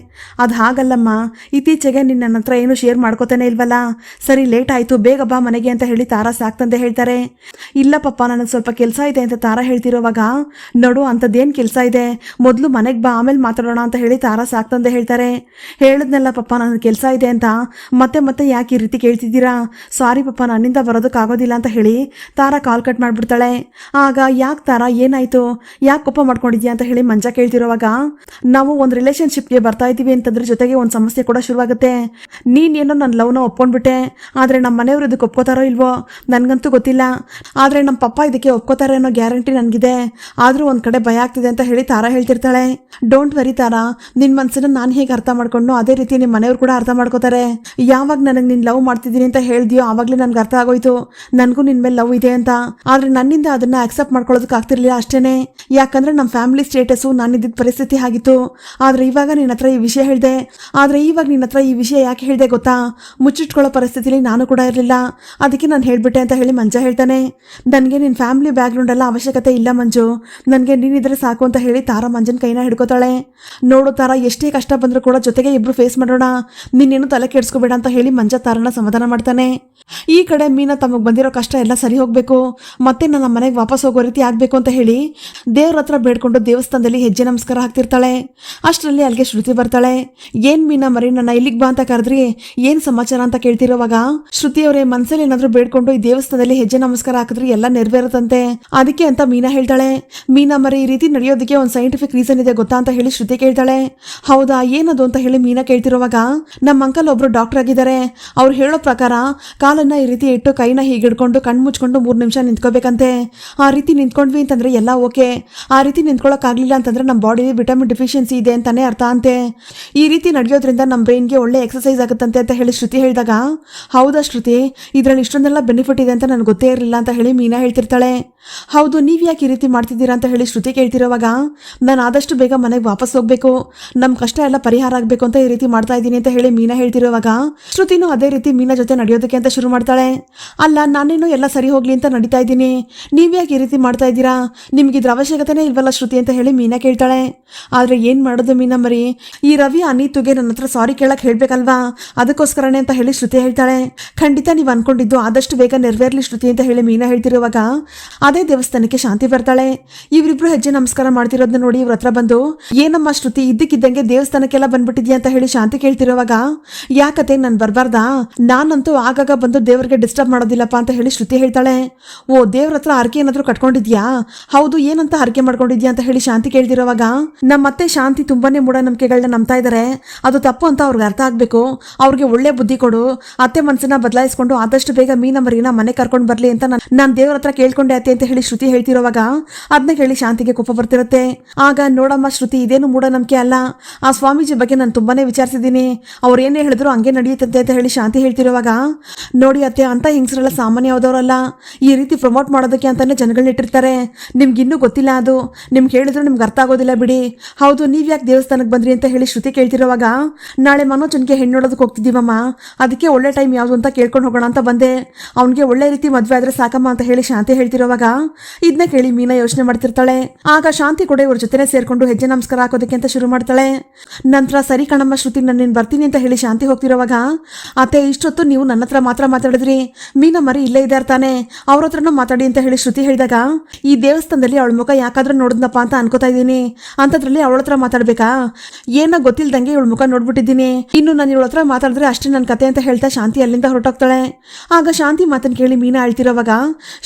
ಅದು ಹಾಗಲ್ಲಮ್ಮ, ಇತ್ತೀಚೆಗೆ ನಿನ್ನ ಹತ್ರ ಏನು ಶೇರ್ ಮಾಡ್ಕೋತಾನೆ ಇಲ್ವಲ್ಲ, ಸರಿ ಲೇಟ್ ಆಯಿತು, ಬೇಗ ಬಾ ಮನೆಗೆ ಅಂತ ಹೇಳಿ ತಾರಾ ಸಾಕ್ತಂದೆ ಹೇಳ್ತಾರೆ. ಇಲ್ಲ ಪಾಪ, ನನಗೆ ಸ್ವಲ್ಪ ಕೆಲಸ ಇದೆ ಅಂತ ತಾರಾ ಹೇಳ್ತಿರೋವಾಗ ನೋಡು ಅಂಥದ್ದೇನು ಕೆಲಸ ಇದೆ, ಮೊದಲು ಮನೆಗೆ ಬಾ ಆಮೇಲೆ ಮಾತಾಡೋಣ ಅಂತ ಹೇಳಿ ತಾರಾ ಸಾಕ್ತಂದೆ ಹೇಳ್ತಾರೆ. ಹೇಳಿದ್ನಲ್ಲ ಪಾಪ ನನಗೆ ಕೆಲಸ ಇದೆ ಅಂತ, ಮತ್ತೆ ಯಾಕೆ ಈ ರೀತಿ ಕೇಳ್ತಿದ್ದೀರಾ? ಸಾರಿ ಪಾಪ, ನನ್ನಿಂದ ಬರೋದಕ್ಕಾಗೋದಿಲ್ಲ ಅಂತ ಹೇಳಿ ತಾರಾ ಕಾಲ್ ಕಟ್ ಮಾಡಿಬಿಡ್ತಾಳೆ. ಆಗ ಯಾಕೆ ತಾರಾ, ಏನಾಯಿತು, ಯಾಕೆ ಕೋಪ ಮಾಡ್ಕೊಂಡಿದ್ಯಾ ಅಂತ ಹೇಳಿ ಮಂಜ ಕೇಳ್ತಿರೋವಾಗ ನಾವು ಒಂದು ರಿಲೇಷನ್ಶಿಪ್ಗೆ ಬರ್ತಾ ಇದ್ದೀವಿ ಅಂತಂದ್ರೆ ಜೊತೆಗೆ ಒಂದು ಸಮಸ್ಯೆ ಕೂಡ ಶುರುವಾಗುತ್ತೆ. ನೀನೇನೋ ನನ್ನ ಲವ್ನ ಒಪ್ಕೊಂಡ್ಬಿಟ್ಟೆ, ಆದರೆ ನಮ್ಮ ಮನೆಯವರು ಇದಕ್ಕೆ ಒಪ್ಕೋತಾರೋ ಇಲ್ವೋ ನನಗಂತೂ ಗೊತ್ತಿಲ್ಲ, ಆದರೆ ನಮ್ಮ ಪಪ್ಪ ಇದಕ್ಕೆ ಒಪ್ಕೋತಾರೆ ಅನ್ನೋ ಗ್ಯಾರಂಟಿ ನನಗಿದೆ. ಆದರೂ ಒಂದು ಕಡೆ ಭಯ ಆಗ್ತಿದೆ ಅಂತ ಹೇಳಿ ತಾರಾ ಹೇಳ್ತಿರ್ತಾಳೆ. ಡೋಂಟ್ ವರಿ ತಾರಾ, ನಿನ್ನ ಮನಸ್ಸನ್ನು ನಾನು ಹೇಗೆ ಅರ್ಥ ಮಾಡ್ಕೊಂಡು ಅದೇ ರೀತಿ ನಿಮ್ಮ ಮನೆಯವರು ಕೂಡ ಅರ್ಥ ಮಾಡ್ಕೋತಾರೆ. ಯಾವಾಗ ನನಗೆ ನೀನು ಲವ್ ಮಾಡ್ತಿದ್ದೀನಿ ಅಂತ ಹೇಳ್ದಿಯೋ ಆವಾಗಲೇ ನನಗೆ ಅರ್ಥ ಆಗೋಯ್ತು ನನಗೂ ನಿನ್ನ ಮೇಲೆ ಲವ್ ಇದೆ ಅಂತ. ಆದರೆ ನನ್ನಿಂದ ಅದನ್ನ ಅಕ್ಸೆಪ್ಟ್ ಮಾಡ್ಕೊಳ್ಳೋದಕ್ಕೆ ಆಗ್ತಿರ್ಲಿಲ್ಲ ಅಷ್ಟೇನೆ. ಯಾಕಂದ್ರೆ ನಮ್ಮ ಫ್ಯಾಮಿಲಿ ಸ್ಟೇಟಸ್ಸು ನಾನಿದ್ದ ಪರಿಸ್ಥಿತಿ ಆಗಿತ್ತು. ಆದರೆ ಇವಾಗ ನಿನ್ನ ಹತ್ರ ಈ ವಿಷಯ ಹೇಳಿದೆ. ಆದರೆ ಇವಾಗ ನಿನ್ನ ಹತ್ರ ಈ ವಿಷಯ ಯಾಕೆ ಹೇಳಿದೆ ಗೊತ್ತಾ? ಮುಚ್ಚಿಟ್ಕೊಳ್ಳೋ ಪರಿಸ್ಥಿತಿಲಿ ನಾನು ಕೂಡ ಇರಲಿಲ್ಲ, ಅದಕ್ಕೆ ನಾನು ಹೇಳ್ಬಿಟ್ಟೆ ಅಂತ ಹೇಳಿ ಮಂಜ ಹೇಳ್ತಾನೆ. ನನಗೆ ನಿನ್ನ ಫ್ಯಾಮಿಲಿ ಬ್ಯಾಕ್ಗ್ರೌಂಡ್ ಎಲ್ಲ ಅವಶ್ಯಕತೆ ಇಲ್ಲ ಮಂಜು, ನನಗೆ ನೀನಿದ್ರೆ ಸಾಕು ಅಂತ ಹೇಳಿ ತಾರಾ ಮಂಜನ ಕೈನ ಹಿಡ್ಕೋತಾಳೆ. ನೋಡು ತಾರಾ, ಎಷ್ಟೇ ಕಷ್ಟ ಬಂದರೂ ಕೂಡ ಜೊತೆಗೆ ಇಬ್ರು ಫೇಸ್ ಮಾಡೋಣ, ನೀನೇನು ತಲೆ ಕೆಡಿಸ್ಕೋಬೇಡ ಅಂತ ಹೇಳಿ ಮಂಜ ತಾರನ ಸಮಾಧಾನ ಮಾಡ್ತಾನೆ. ಈ ಕಡೆ ಮೀನಾ ತಮಗೆ ಬಂದಿರೋ ಕಷ್ಟ ಎಲ್ಲ ಸರಿ ಹೋಗಬೇಕು, ಮತ್ತೆ ನನ್ನ ಮನೆಗೆ ವಾಪಸ್ ಹೋಗೋ ರೀತಿ ಆಗಬೇಕು ಅಂತ ಹೇಳಿ ದೇವ್ರ ಹತ್ರ ಬೇಡ್ಕೊಂಡು ದೇವಸ್ಥಾನದಲ್ಲಿ ಹೆಜ್ಜೆ ನಮಸ್ಕಾರ ಹಾಕ್ತಿರ್ತಾಳೆ. ಅಷ್ಟರಲ್ಲಿ ಅಲ್ಲಿಗೆ ಶ್ರುತಿ ಬರ್ತಾಳೆ. ಏನ್ ಮೀನಾ ಮರಿ, ನನ್ನ ಇಲ್ಲಿಗೆ ಬಾ ಅಂತ ಕರೆದ್ರಿ, ಏನ್ ಸಮಾಚಾರ ಅಂತ ಕೇಳ್ತಿರೋವಾಗ ಶ್ರುತಿ ಅವರೇ ಮನಸ್ಸಲ್ಲಿ ಏನಾದ್ರು ಬೇಡ್ಕೊಂಡು ಈ ದೇವಸ್ಥಾನದಲ್ಲಿ ಹೆಜ್ಜೆ ನಮಸ್ಕಾರ ಹಾಕಿದ್ರೆ ಎಲ್ಲ ನೆರವೇರುತ್ತಂತೆ, ಅದಕ್ಕೆ ಅಂತ ಮೀನಾ ಹೇಳ್ತಾಳೆ. ಮೀನಾ ಮರಿ, ಈ ರೀತಿ ನಡೆಯೋದಕ್ಕೆ ಒಂದು ಸೈಂಟಿಫಿಕ್ ರೀಸನ್ ಇದೆ ಗೊತ್ತಾ ಅಂತ ಹೇಳಿ ಶ್ರುತಿ ಕೇಳ್ತಾಳೆ. ಹೌದಾ, ಏನದು ಅಂತ ಹೇಳಿ ಮೀನಾ ಕೇಳ್ತಿರೋವಾಗ ನಮ್ಮ ಅಂಕಲ್ ಒಬ್ರು ಡಾಕ್ಟರ್ ಆಗಿದ್ದಾರೆ, ಅವ್ರು ಹೇಳೋ ಪ್ರಕಾರ ಕಾಲನ್ನ ಈ ರೀತಿ ಇಟ್ಟು ಕೈನ ಹೀಗೆ ಹಿಡ್ಕೊಂಡು ಕಣ್ಣು ಮುಚ್ಕೊಂಡು 3 ನಿಮಿಷ ನಿಂತ್ಕೋಬೇಕಂತೆ. ಆ ರೀತಿ ನಿಂತ್ಕೊಂಡ್ವಿ ಅಂತಂದ್ರೆ ಎಲ್ಲ ಓಕೆ, ಆ ರೀತಿ ನಿಂತ್ಕೊಳ್ಳೋಕ್ಕಾಗಲಿಲ್ಲ ಅಂತಂದ್ರೆ ನಮ್ಮ ಬಾಡಿಲಿ ವಿಟಮಿನ್ ಡಿಫಿಷಿಯನ್ಸಿ ಇದೆ ಅಂತಾನೆ ಅರ್ಥ ಅಂತೆ. ಈ ರೀತಿ ನಡೆಯೋದ್ರಿಂದ ನಮ್ಮ ಬ್ರೈನ್ಗೆ ಒಳ್ಳೆ ಎಕ್ಸಸೈಸ್ ಆಗುತ್ತಂತೆ ಅಂತ ಹೇಳಿ ಶ್ರುತಿ ಹೇಳಿದಾಗ, ಹೌದಾ ಶ್ರುತಿ, ಇದರಲ್ಲಿ ಇಷ್ಟೊಂದೆಲ್ಲ ಬೆನಿಫಿಟ್ ಇದೆ ಅಂತ ನನಗೆ ಗೊತ್ತೇ ಇರಲಿಲ್ಲ ಅಂತ ಹೇಳಿ ಮೀನಾ ಹೇಳ್ತಿರ್ತಾಳೆ. ಹೌದು, ನೀವು ಯಾಕೆ ಈ ರೀತಿ ಮಾಡ್ತಿದ್ದೀರಾ ಅಂತ ಹೇಳಿ ಶ್ರುತಿ ಕೇಳ್ತಿರೋವಾಗ ನಾನು ಆದಷ್ಟು ಬೇಗ ಮನೆಗೆ ವಾಪಸ್ ಹೋಗಬೇಕು, ನಮ್ಮ ಕಷ್ಟ ಎಲ್ಲ ಪರಿಹಾರ ಆಗಬೇಕು ಅಂತ ಈ ರೀತಿ ಮಾಡ್ತಾ ಇದ್ದೀನಿ ಅಂತ ಹೇಳಿ ಮೀನಾ ಹೇಳ್ತಿರೋವಾಗ ಶ್ರುತಿನೂ ಅದೇ ರೀತಿ ಮೀನಾ ಜೊತೆ ನಡೆಯೋದಕ್ಕೆ ಅಂತ ಶುರು ಮಾಡ್ತಾಳೆ. ಅಲ್ಲ, ನಾನೇನು ಎಲ್ಲ ಸರಿ ಹೋಗ್ಲಿ ಅಂತ ನಡೀತಾ ಇದ್ದೀನಿ, ನೀವ್ಯಾಕೆ ಈ ರೀತಿ ಮಾಡ್ತಾ ಇದ್ದೀರಾ, ನಿಮ್ಗೆ ಇದ್ರ ಅವಶ್ಯಕತೆನೇ ಇಲ್ವಲ್ಲ ಶ್ರುತಿ ಅಂತ ಹೇಳಿ ಮೀನಾ ಕೇಳ್ತಾಳೆ. ಆದರೆ ಏನು ಮಾಡೋದು ಮೀನಾ ಮರಿ, ಈ ರವಿ ಅನೀತುಗೆ ನನ್ನ ಹತ್ರ ಸಾರಿ ಕೇಳಕ್ಕೆ ಹೇಳ್ಬೇಕಲ್ವಾ, ಅದಕ್ಕೋಸ್ಕರನೇ ಅಂತ ಹೇಳಿ ಶ್ರುತಿ ಹೇಳ್ತಾಳೆ. ಖಂಡಿತ ನೀವು ಅನ್ಕೊಂಡಿದ್ದು ಆದಷ್ಟು ಬೇಗ ನೆರವೇರ್ಲಿ ಶ್ರುತಿ ಅಂತ ಹೇಳಿ ಮೀನಾ ಹೇಳ್ತಿರುವಾಗ ಅದೇ ದೇವಸ್ಥಾನಕ್ಕೆ ಶಾಂತಿ ಬರ್ತಾಳೆ. ಇವರಿಬ್ರು ಹೆಜ್ಜೆ ನಮಸ್ಕಾರ ಮಾಡ್ತಿರೋದನ್ನ ನೋಡಿ ಇವ್ರ ಹತ್ರ ಬಂದು, ಏನಮ್ಮ ಶ್ರುತಿ ಇದ್ದಕ್ಕಿದ್ದಂಗೆ ದೇವಸ್ಥಾನಕ್ಕೆಲ್ಲ ಬಂದ್ಬಿಟ್ಟಿದ್ಯಾ ಅಂತ ಹೇಳಿ ಶಾಂತಿ ಕೇಳ್ತಿರೋವಾಗ, ಯಾಕತೆ ನಾನು ಬರಬಾರ್ದಾ, ನಾನಂತೂ ಆಗಾಗ ಬಂದು ದೇವರಿಗೆ ಡಿಸ್ಟರ್ಬ್ ಮಾಡೋದಿಲ್ಲಪ್ಪ ಅಂತ ಹೇಳಿ ಶ್ರುತಿ ಹೇಳ್ತಾಳೆ. ಓ, ದೇವ್ರ ಹತ್ರ ಹರಕೆ ಏನಾದ್ರು ಕಟ್ಕೊಂಡಿದ್ಯಾ? ಹೌದು, ಏನಂತ ಹರಕೆ ಮಾಡ್ಕೊಂಡಿದ್ಯಾ ಅಂತ ಹೇಳಿ ಶಾಂತಿ ಕೇಳ್ತಿರೋವಾಗ ನಮ್ಮತ್ತೆ ಶಾಂತಿ ತುಂಬಾನೇ ಮೂಢನಂಬಿಕೆಗಳನ್ನ ನಂಬ್ತಾ ಇದ್ದಾರೆ, ಅದು ತಪ್ಪು ಅಂತ ಅವ್ರಿಗೆ ಅರ್ಥ ಆಗ್ಬೇಕು, ಅವ್ರಿಗೆ ಒಳ್ಳೆ ಬುದ್ಧಿ ಕೊಡು, ಅತ್ತೆ ಮನಸ್ಸನ್ನ ಬದಲಾಯಿಸ್ಕೊಂಡು ಆದಷ್ಟು ಬೇಗ ಮೀನಾ ಮರಿನ ಮನೆ ಕರ್ಕೊಂಡು ಬರ್ಲಿ ಅಂತ ನಾನು ದೇವ್ರ ಹತ್ರ ಕೇಳ್ಕೊಂಡೆ ಅತ್ತೆ ಅಂತ ಹೇಳಿ ಶ್ರುತಿ ಹೇಳ್ತಿರೋವಾಗ ಅದನ್ನ ಕೇಳಿ ಶಾಂತಿಗೆ ಕೋಪ ಬರ್ತಿರುತ್ತೆ. ಆಗ ನೋಡಮ್ಮ ಶ್ರುತಿ, ಇದೇನು ಮೂಢನಂಬಿಕೆ ಅಲ್ಲ, ಆ ಸ್ವಾಮೀಜಿ ಬಗ್ಗೆ ನಾನು ತುಂಬಾನೇ ವಿಚಾರಿಸಿದ್ದೀನಿ, ಅವ್ರು ಏನೇ ಹೇಳಿದ್ರು ಹಂಗೆ ನಡೆಯುತ್ತೆ ಅಂತ ಹೇಳಿ ಶಾಂತಿ ಹೇಳ್ತಿರೋವಾಗ, ನೋಡಿ ಅತ್ತೆ, ಅಂತ ಹಿಂಗ್ಸರೆಲ್ಲ ಸಾಮಾನ್ಯವಾದವರಲ್ಲ, ಈ ರೀತಿ ಪ್ರಮೋಟ್ ಮಾಡೋದಕ್ಕೆ ಅಂತಾನೆ ಜನಗಳನ್ನ ಇಟ್ಟಿರ್ತಾರೆ, ನಿಮ್ಗೆ ಇನ್ನೂ ಗೊತ್ತಿಲ್ಲ, ಅದು ನಿಮ್ಗೆ ಹೇಳಿದ್ರು ನಿಮ್ಗೆ ಅರ್ಥ ಆಗೋದಿಲ್ಲ ಬಿಡಿ. ಹೌದು, ನೀವ್ ಯಾಕೆ ದೇವಸ್ಥಾನಕ್ಕೆ ಬಂದ್ರಿ ಅಂತ ಹೇಳಿ ಶ್ರುತಿ ಕೇಳ್ತಿರೋವಾಗ, ನಾಳೆ ಮನೋಜನ್ಗೆ ಹೆಣ್ಣು ನೋಡೋದಕ್ಕೆ ಹೋಗ್ತಿದ್ದೀವಮ್ಮ, ಅದಕ್ಕೆ ಒಳ್ಳೆ ಟೈಮ್ ಯಾವುದು ಅಂತ ಕೇಳ್ಕೊಂಡು ಹೋಗೋಣ ಅಂತ ಬಂದೆ, ಅವ್ನಿಗೆ ಒಳ್ಳೆ ರೀತಿ ಮದುವೆ ಆದ್ರೆ ಸಾಕಮ್ಮ ಅಂತ ಹೇಳಿ ಶಾಂತಿ ಹೇಳ್ತಿರೋವಾಗ ಇದನ್ನ ಕೇಳಿ ಮೀನಾ ಯೋಚನೆ ಮಾಡ್ತಿರ್ತಾಳೆ. ಆಗ ಶಾಂತಿ ಕೂಡ ಇವ್ರ ಜೊತೆನೆ ಸೇರ್ಕೊಂಡು ಹೆಜ್ಜೆ ನಮಸ್ಕಾರ ಹಾಕೋದಕ್ಕೆ ಅಂತ ಶುರು ಮಾಡ್ತಾಳೆ. ನಂತರ ಸರಿ ಕಣಮ್ಮ ಶ್ರುತಿ, ನಾನು ನೀನು ಬರ್ತೀನಿ ಅಂತ ಹೇಳಿ ಶಾಂತಿ ಹೋಗ್ತಿರೋವಾಗ, ಅತ್ತೆ ಇಷ್ಟೊತ್ತು ನೀವು ನನ್ನ ಹತ್ರ ಮಾತ್ರ ಮಾತಾಡಿದ್ರಿ, ಮೀನಾ ಮರಿ ಇಲ್ಲೇ ಇದ್ದಾರೆ ತಾನೆ, ಅವ್ರ ಹತ್ರನೂ ಮಾತಾಡಿ ಅಂತ ಹೇಳಿ ಶ್ರುತಿ ಹೇಳಿದಾಗ, ಈ ದೇವಸ್ಥಾನದಲ್ಲಿ ಅವಳ ಮುಖ ಯಾಕಾದ್ರೂ ನೋಡಿದ್ನಪ್ಪ ಅಂತ ಅನ್ಕೋತಾ ಇದ್ದೀನಿ, ಅಂತದ್ರಲ್ಲಿ ಅವಳ ಹತ್ರ ಮಾತಾಡ್ಬೇಕಾ, ಏನೋ ಗೊತ್ತಿಲ್ದಂಗೆ ಇವಳ ಮುಖ ನೋಡ್ಬಿಟ್ಟಿದ್ದೀನಿ, ಇನ್ನು ನಾನು ಇವಳ ಹತ್ರ ಮಾತಾಡಿದ್ರೆ ಅಷ್ಟೇ ನನ್ನ ಕತೆ ಅಂತ ಹೇಳ್ತಾ ಶಾಂತಿ ಅಲ್ಲಿಂದ ಹೊರಟೋಗ್ತಾಳೆ. ಆಗ ಶಾಂತಿ ಮಾತನ್ನು ಕೇಳಿ ಮೀನಾ ಅಳ್ತಿರೋವಾಗ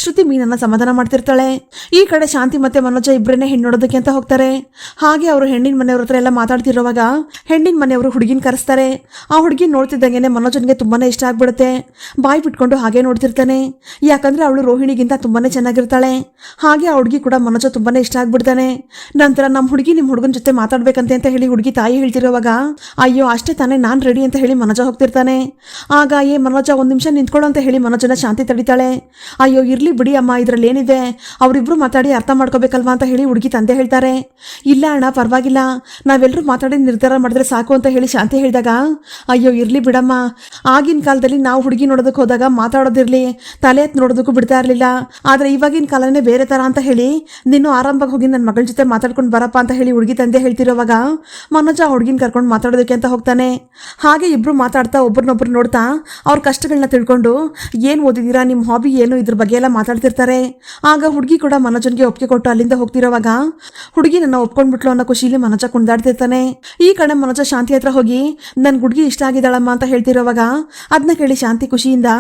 ಶ್ರುತಿ ಮೀನನ್ನ ಸಮಾಧಾನ ಮಾಡ್ತಿರ್ತಾಳೆ. ಈ ಕಡೆ ಶಾಂತಿ ಮತ್ತೆ ಮನೋಜ ಇಬ್ಬರನ್ನೇ ಹೆಣ್ಣು ನೋಡೋದಕ್ಕೆ ಅಂತ ಹೋಗ್ತಾರೆ. ಹಾಗೆ ಅವರು ಹೆಣ್ಣಿನ ಮನೆಯವ್ರ ಹತ್ರ ಎಲ್ಲ ಮಾತಾಡ್ತಿರೋವಾಗ ಹೆಣ್ಣಿನ ಮನೆಯವರು ಹುಡುಗಿನ ಕರೆಸ್ತಾರೆ. ಆ ಹುಡುಗಿನ ನೋಡ್ತಿದ್ದಂಗೆ ಮನೋಜನ್ಗೆ ತುಂಬಾನೇ ಇಷ್ಟ ಆಗ್ಬಿಡುತ್ತೆ. ಬಾಯಿ ಬಿಟ್ಕೊಂಡು ಹಾಗೆ ನೋಡ್ತಿರ್ತಾನೆ. ಯಾಕಂದ್ರೆ ಅವಳು ರೋಹಿಣಿಗಿಂತ ತುಂಬಾನೇ ಚೆನ್ನಾಗಿರ್ತಾಳೆ. ಹಾಗೆ ಆ ಹುಡುಗಿ ಕೂಡ ಮನೋಜ ತುಂಬಾನೇ ಇಷ್ಟ ಆಗ್ಬಿಡ್ತಾನೆ. ನಂತರ ನಮ್ಮ ಹುಡುಗಿ ನಿಮ್ಮ ಹುಡುಗನ ಜೊತೆ ಮಾತಾಡ್ಬೇಕಂತೆ ಅಂತ ಹೇಳಿ ಹುಡುಗಿ ತಾಯಿ ಹೇಳ್ತಿರೋವಾಗ ಅಯ್ಯೋ ಅಷ್ಟೇ ತಾನೇ ನಾನ್ ರೆಡಿ ಅಂತ ಹೇಳಿ ಮನೋಜ ಹೋಗ್ತಿರ್ತಾನೆ. ಆಗ ಮನೋಜ ಒಂದ್ ನಿಮಿಷ ನಿಂತ್ಕೊಳ್ಳೋ ಅಂತ ಹೇಳಿ ಮನೋಜನ ಶಾಂತಿ ತಡಿತಾಳೆ. ಅಯ್ಯೋ ಇರ್ಲಿ ಬಿಡಿ ಅಮ್ಮ, ಇದ್ರಲ್ಲಿ ಏನಿದೆ, ಅವರಿಬ್ರು ಮಾತಾಡಿ ಅರ್ಥ ಮಾಡ್ಕೋಬೇಕಲ್ವಾ ಅಂತ ಹೇಳಿ ಹುಡುಗಿ ತಂದೆ ಹೇಳ್ತಾರೆ. ಇಲ್ಲ ಅಣ್ಣ ಪರವಾಗಿಲ್ಲ, ನಾವೆಲ್ಲರೂ ಮಾತಾಡಿ ನಿರ್ಧಾರ ಮಾಡಿದ್ರೆ ಸಾಕು ಅಂತ ಹೇಳಿ ಶಾಂತಿ ಹೇಳಿದಾಗ ಅಯ್ಯೋ ಇರ್ಲಿ ಬಿಡಮ್ಮ, ಆಗಿನ ಕಾಲದಲ್ಲಿ ನಾವು ಹುಡುಗಿ ನೋಡೋದಕ್ಕೆ ಹೋದಾಗ ಮಾತಾಡೋದಿರ್ಲಿ ತಲೆ ಎತ್ತು ನೋಡೋದಕ್ಕೂ ಬಿಡ್ತಾ ಇರ್ಲಿಲ್ಲ. ಆದ್ರೆ ಇವಾಗಿನ ಕಾಲನೇ ಬೇರೆ ತರ ಅಂತ ಹೇಳಿ ನೀನು ಆರಾಮಾಗಿ ಹೋಗಿ ನನ್ನ ಮಗಳ ಜೊತೆ ಮಾತಾಡ್ಕೊಂಡು ಬರಪ್ಪ ಅಂತ ಹೇಳಿ ಹುಡುಗಿ ತಂದೆ ಹೇಳ್ತಿರೋವಾಗ ಮನೋಜ ಹುಡುಗಿನ ಕರ್ಕೊಂಡು ಮಾತಾಡೋದಕ್ಕೆ ಅಂತ ಹೋಗ್ತಾನೆ. ಹಾಗೆ ಇಬ್ರು ಮಾತಾಡ್ತಾ ಒಬ್ರನ್ನೊಬ್ರು ನೋಡ್ತಾ ಅವ್ರ ಕಷ್ಟಗಳನ್ನ ತಿಳ್ಕೊಂಡು ಏನ್ ಓದಿದೀರಾ, ನಿಮ್ಮ ಹಾಬಿ ಏನು, ಇದ್ರ ಬಗ್ಗೆ ಎಲ್ಲ ಮಾತಾಡ್ತಿರ್ತಾರೆ. ಆಗ ಹುಡುಗಿ ಕೂಡ ಮನೋಜನ್ಗೆ ಒಪ್ಪಿಗೆ ಕೊಟ್ಟು ಅಲ್ಲಿಂದ ಹೋಗ್ತಿರೋವಾಗ ಹುಡುಗಿ ನನ್ನ ಒಪ್ಕೊಂಡ್ಬಿಟ್ಲು ಅನ್ನೋ ಖುಷಿಲಿ ಮನೋಜ ಕುಣಿದಾಡ್ತಿರ್ತಾನೆ. ಈ ಕಡೆ ಮನೋಜ ಶಾಂತಿ ಹತ್ರ ಹೋಗಿ ನನ್ ಹುಡುಗಿ ಇಷ್ಟ ಆಗಿದ್ದಾಳಮ್ಮ ಅಂತ ಹೇಳ್ತಿರೋವಾಗ ಅದನ್ನ ಕೇಳಿ ಶಾಂತಿ ಖುಷಿಯಿಂದ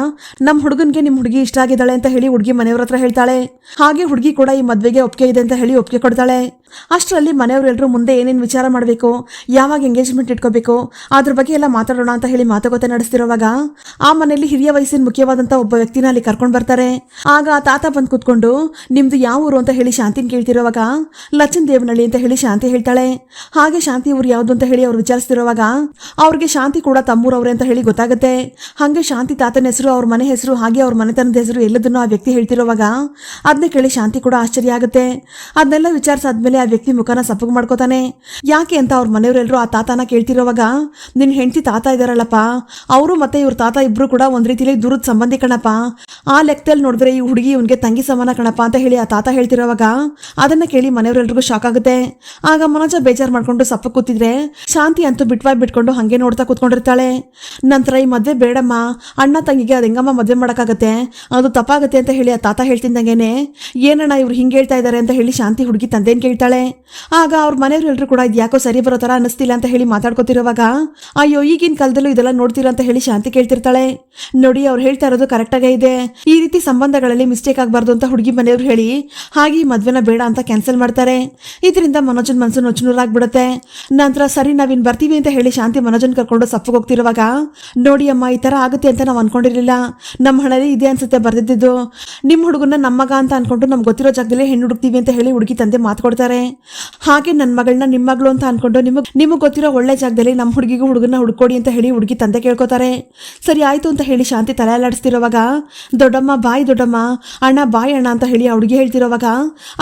ನಮ್ಮ ಹುಡುಗನ್ಗೆ ನಿಮ್ ಹುಡುಗಿ ಇಷ್ಟ ಆಗಿದ್ದಾಳೆ ಅಂತ ಹೇಳಿ ಹುಡುಗಿ ಮನೆಯವ್ರ ಹತ್ರ ಹೇಳ್ತಾಳೆ. ಹಾಗೆ ಹುಡುಗಿ ಕೂಡ ಈ ಮದ್ವೆಗೆ ಒಪ್ಪಿಗೆ ಇದೆ ಅಂತ ಹೇಳಿ ಒಪ್ಪಿಗೆ ಕೊಡ್ತಾಳೆ. ಅಷ್ಟರಲ್ಲಿ ಮನೆಯವರೆಲ್ಲರೂ ಮುಂದೆ ಏನೇನು ವಿಚಾರ ಮಾಡಬೇಕು, ಯಾವಾಗ ಎಂಗೇಜ್ಮೆಂಟ್ ಇಟ್ಕೋಬೇಕು, ಅದ್ರ ಬಗ್ಗೆ ಎಲ್ಲ ಮಾತಾಡೋಣ ಅಂತ ಹೇಳಿ ಮಾತುಕತೆ ನಡೆಸ್ತಿರುವಾಗ ಆ ಮನೆಯಲ್ಲಿ ಹಿರಿಯ ವಯಸ್ಸಿನ ಮುಖ್ಯವಾದಂತ ಒಬ್ಬ ವ್ಯಕ್ತಿನ ಅಲ್ಲಿ ಕರ್ಕೊಂಡು ಬರ್ತಾರೆ. ಆಗ ಆ ತಾತ ಬಂದು ಕೂತ್ಕೊಂಡು ನಿಮ್ದು ಯಾವ ಊರು ಅಂತ ಹೇಳಿ ಶಾಂತಿನ ಕೇಳ್ತಿರುವಾಗ ಲಚ್ಚನ್ ದೇವನಹಳ್ಳಿ ಅಂತ ಹೇಳಿ ಶಾಂತಿ ಹೇಳ್ತಾಳೆ. ಹಾಗೆ ಶಾಂತಿ ಊರು ಯಾವ್ದು ಅಂತ ಹೇಳಿ ಅವ್ರು ವಿಚಾರಿಸ್ತಿರುವಾಗ ಅವ್ರಿಗೆ ಶಾಂತಿ ಕೂಡ ತಮ್ಮೂರವ್ರೆ ಅಂತ ಹೇಳಿ ಗೊತ್ತಾಗುತ್ತೆ. ಹಾಗೆ ಶಾಂತಿ ತಾತನ ಹೆಸರು, ಅವ್ರ ಮನೆ ಹೆಸರು, ಹಾಗೆ ಅವ್ರ ಮನೆತನದ ಹೆಸರು ಎಲ್ಲದನ್ನು ಆ ವ್ಯಕ್ತಿ ಹೇಳ್ತಿರುವಾಗ ಅದನ್ನ ಕೇಳಿ ಶಾಂತಿ ಕೂಡ ಆಶ್ಚರ್ಯ ಆಗುತ್ತೆ. ಅದನ್ನೆಲ್ಲ ವಿಚಾರಿಸಾದ್ಮೇಲೆ ಆ ವ್ಯಕ್ತಿ ಮುಖನ ಸಪ್ಪಗೆ ಮಾಡ್ಕೋತಾನೆ. ಯಾಕೆ ಅಂತ ಅವ್ರ ಮನೆಯವರೆಲ್ಲರೂ ಆ ತಾತನ ಕೇಳ್ತಿರೋವಾಗ ನಿನ್ ಹೆಂಡತಿ ತಾತ ಇದಾರಲ್ಲಪ್ಪ, ಅವರು ಮತ್ತೆ ಇವ್ರ ತಾತ ಇಬ್ರು ಕೂಡ ಒಂದ್ ರೀತಿಲಿ ದೂರದ ಸಂಬಂಧಿ ಕಣಪ್ಪ, ಆ ಲೆಕ್ಕದಲ್ಲಿ ನೋಡಿದ್ರೆ ಈ ಹುಡುಗಿ ಇವನ್ಗೆ ತಂಗಿ ಸಮಾನ ಕಣಪ್ಪ ಅಂತ ಹೇಳಿ ಆ ತಾತ ಹೇಳ್ತಿರೋವಾಗ ಅದನ್ನ ಕೇಳಿ ಮನೆಯವರೆಲ್ರಿಗೂ ಶಾಕ್ ಆಗುತ್ತೆ. ಆಗ ಮನೋಜ ಬೇಜಾರ್ ಮಾಡ್ಕೊಂಡು ಸಪ್ಪ ಕೂತಿದ್ರೆ ಶಾಂತಿ ಅಂತೂ ಬಿಟ್ವಾಯ್ ಬಿಟ್ಕೊಂಡು ಹಂಗೆ ನೋಡ್ತಾ ಕೂತ್ಕೊಂಡಿರ್ತಾಳೆ. ನಂತರ ಈ ಮದ್ವೆ ಬೇಡಮ್ಮ, ಅಣ್ಣ ತಂಗಿಗೆ ಅದ್ ಹೆಂಗಮ್ಮ ಮದ್ವೆ ಮಾಡಕ್ಕಾಗತ್ತೆ, ಅದು ತಪ್ಪಾಗತ್ತೆ ಅಂತ ಹೇಳಿ ಆ ತಾತ ಹೇಳ್ತಿದ್ದಂಗೆನೆ ಏನಣ್ಣ ಇವ್ರು ಹಿಂಗೆ ಹೇಳ್ತಾ ಇದಾರೆ ಅಂತ ಹೇಳಿ ಶಾಂತಿ ಹುಡುಗಿ ತಂದೆನ್ ಕೇಳ್ತಾಳೆ. ಆಗ ಅವ್ರ ಮನೆಯವರೆಲ್ಲರೂ ಕೂಡ ಇದು ಯಾಕೋ ಸರಿ ಬರೋ ತರ ಅನಿಸ್ತಿಲ್ಲ ಅಂತ ಹೇಳಿ ಮಾತಾಡ್ಕೋತಿರುವಾಗ ಅಯ್ಯೋ ಈಗಿನ ಕಾಲದಲ್ಲೂ ಇದೆಲ್ಲ ನೋಡ್ತೀರಾ ಅಂತ ಹೇಳಿ ಶಾಂತಿ ಕೇಳ್ತಿರ್ತಾಳೆ. ನೋಡಿ ಅವ್ರು ಹೇಳ್ತಾ ಇರೋದು ಕರೆಕ್ಟ್ ಆಗೇ ಇದೆ, ಈ ರೀತಿ ಸಂಬಂಧಗಳಲ್ಲಿ ಮಿಸ್ಟೇಕ್ ಆಗಬಾರ್ದು ಅಂತ ಹುಡುಗಿ ಮನೆಯವ್ರು ಹೇಳಿ ಹಾಗೆ ಈ ಮದ್ವೆನ ಬೇಡ ಅಂತ ಕ್ಯಾನ್ಸಲ್ ಮಾಡ್ತಾರೆ. ಇದರಿಂದ ಮನೋಜನ್ ಮನಸ್ಸು ನೊಚ್ಚನೂರಾಗ್ಬಿಡುತ್ತೆ. ನಂತರ ಸರಿ ನಾವಿನ್ ಬರ್ತೀವಿ ಅಂತ ಹೇಳಿ ಶಾಂತಿ ಮನೋಜನ್ ಕರ್ಕೊಂಡು ಸಪ್ಪಗೆ ಹೋಗ್ತಿರುವಾಗ ನೋಡಿ ಅಮ್ಮ ಈ ತರ ಆಗುತ್ತೆ ಅಂತ ನಾವು ಅನ್ಕೊಂಡಿರ್ಲಿಲ್ಲ, ನಮ್ಮ ಹಣಲ್ಲಿ ಇದೆ ಅನ್ಸುತ್ತೆ ಬರ್ದಿದ್ದು, ನಿಮ್ಮ ಹುಡುಗನ ನಮ್ಮ ಮಗ ಅಂತ ಅನ್ಕೊಂಡು ನಮ್ಗೆ ಗೊತ್ತಿರೋ ಜಾಗದಲ್ಲಿ ಹೆಣ್ಣು ಹುಡುಕ್ತೀವಿ ಅಂತ ಹೇಳಿ ಹುಡುಗಿ ತಂದೆ ಮಾತ್ಕೊಡ್ತಾರೆ. ಹಾಗೆ ನನ್ನ ಮಗಳನ್ನ ನಿಮ್ಮ ಮಗಳು ಅಂತ ಅನ್ಕೊಂಡು ನಿಮಗೆ ಗೊತ್ತಿರೋ ಒಳ್ಳೆ ಜಾಗದಲ್ಲಿ ನಮ್ಮ ಹುಡುಗಿಗೂ ಹುಡುಗನ ಹುಡ್ಕೊಡಿ ಅಂತ ಹೇಳಿ ಹುಡುಗಿ ತಂದೆ ಕೇಳ್ಕೊತಾರೆ. ಸರಿ ಆಯ್ತು ಅಂತ ಹೇಳಿ ಶಾಂತಿ ತಲೆ ಅಲ್ಲಾಡಿಸ್ತಿರೋವಾಗ ದೊಡ್ಡಮ್ಮ ಬಾಯ್ ದೊಡ್ಡಮ್ಮ, ಅಣ್ಣ ಬಾಯ್ ಅಣ್ಣ ಅಂತ ಹೇಳಿ ಆ ಹುಡುಗಿ ಹೇಳ್ತಿರೋವಾಗ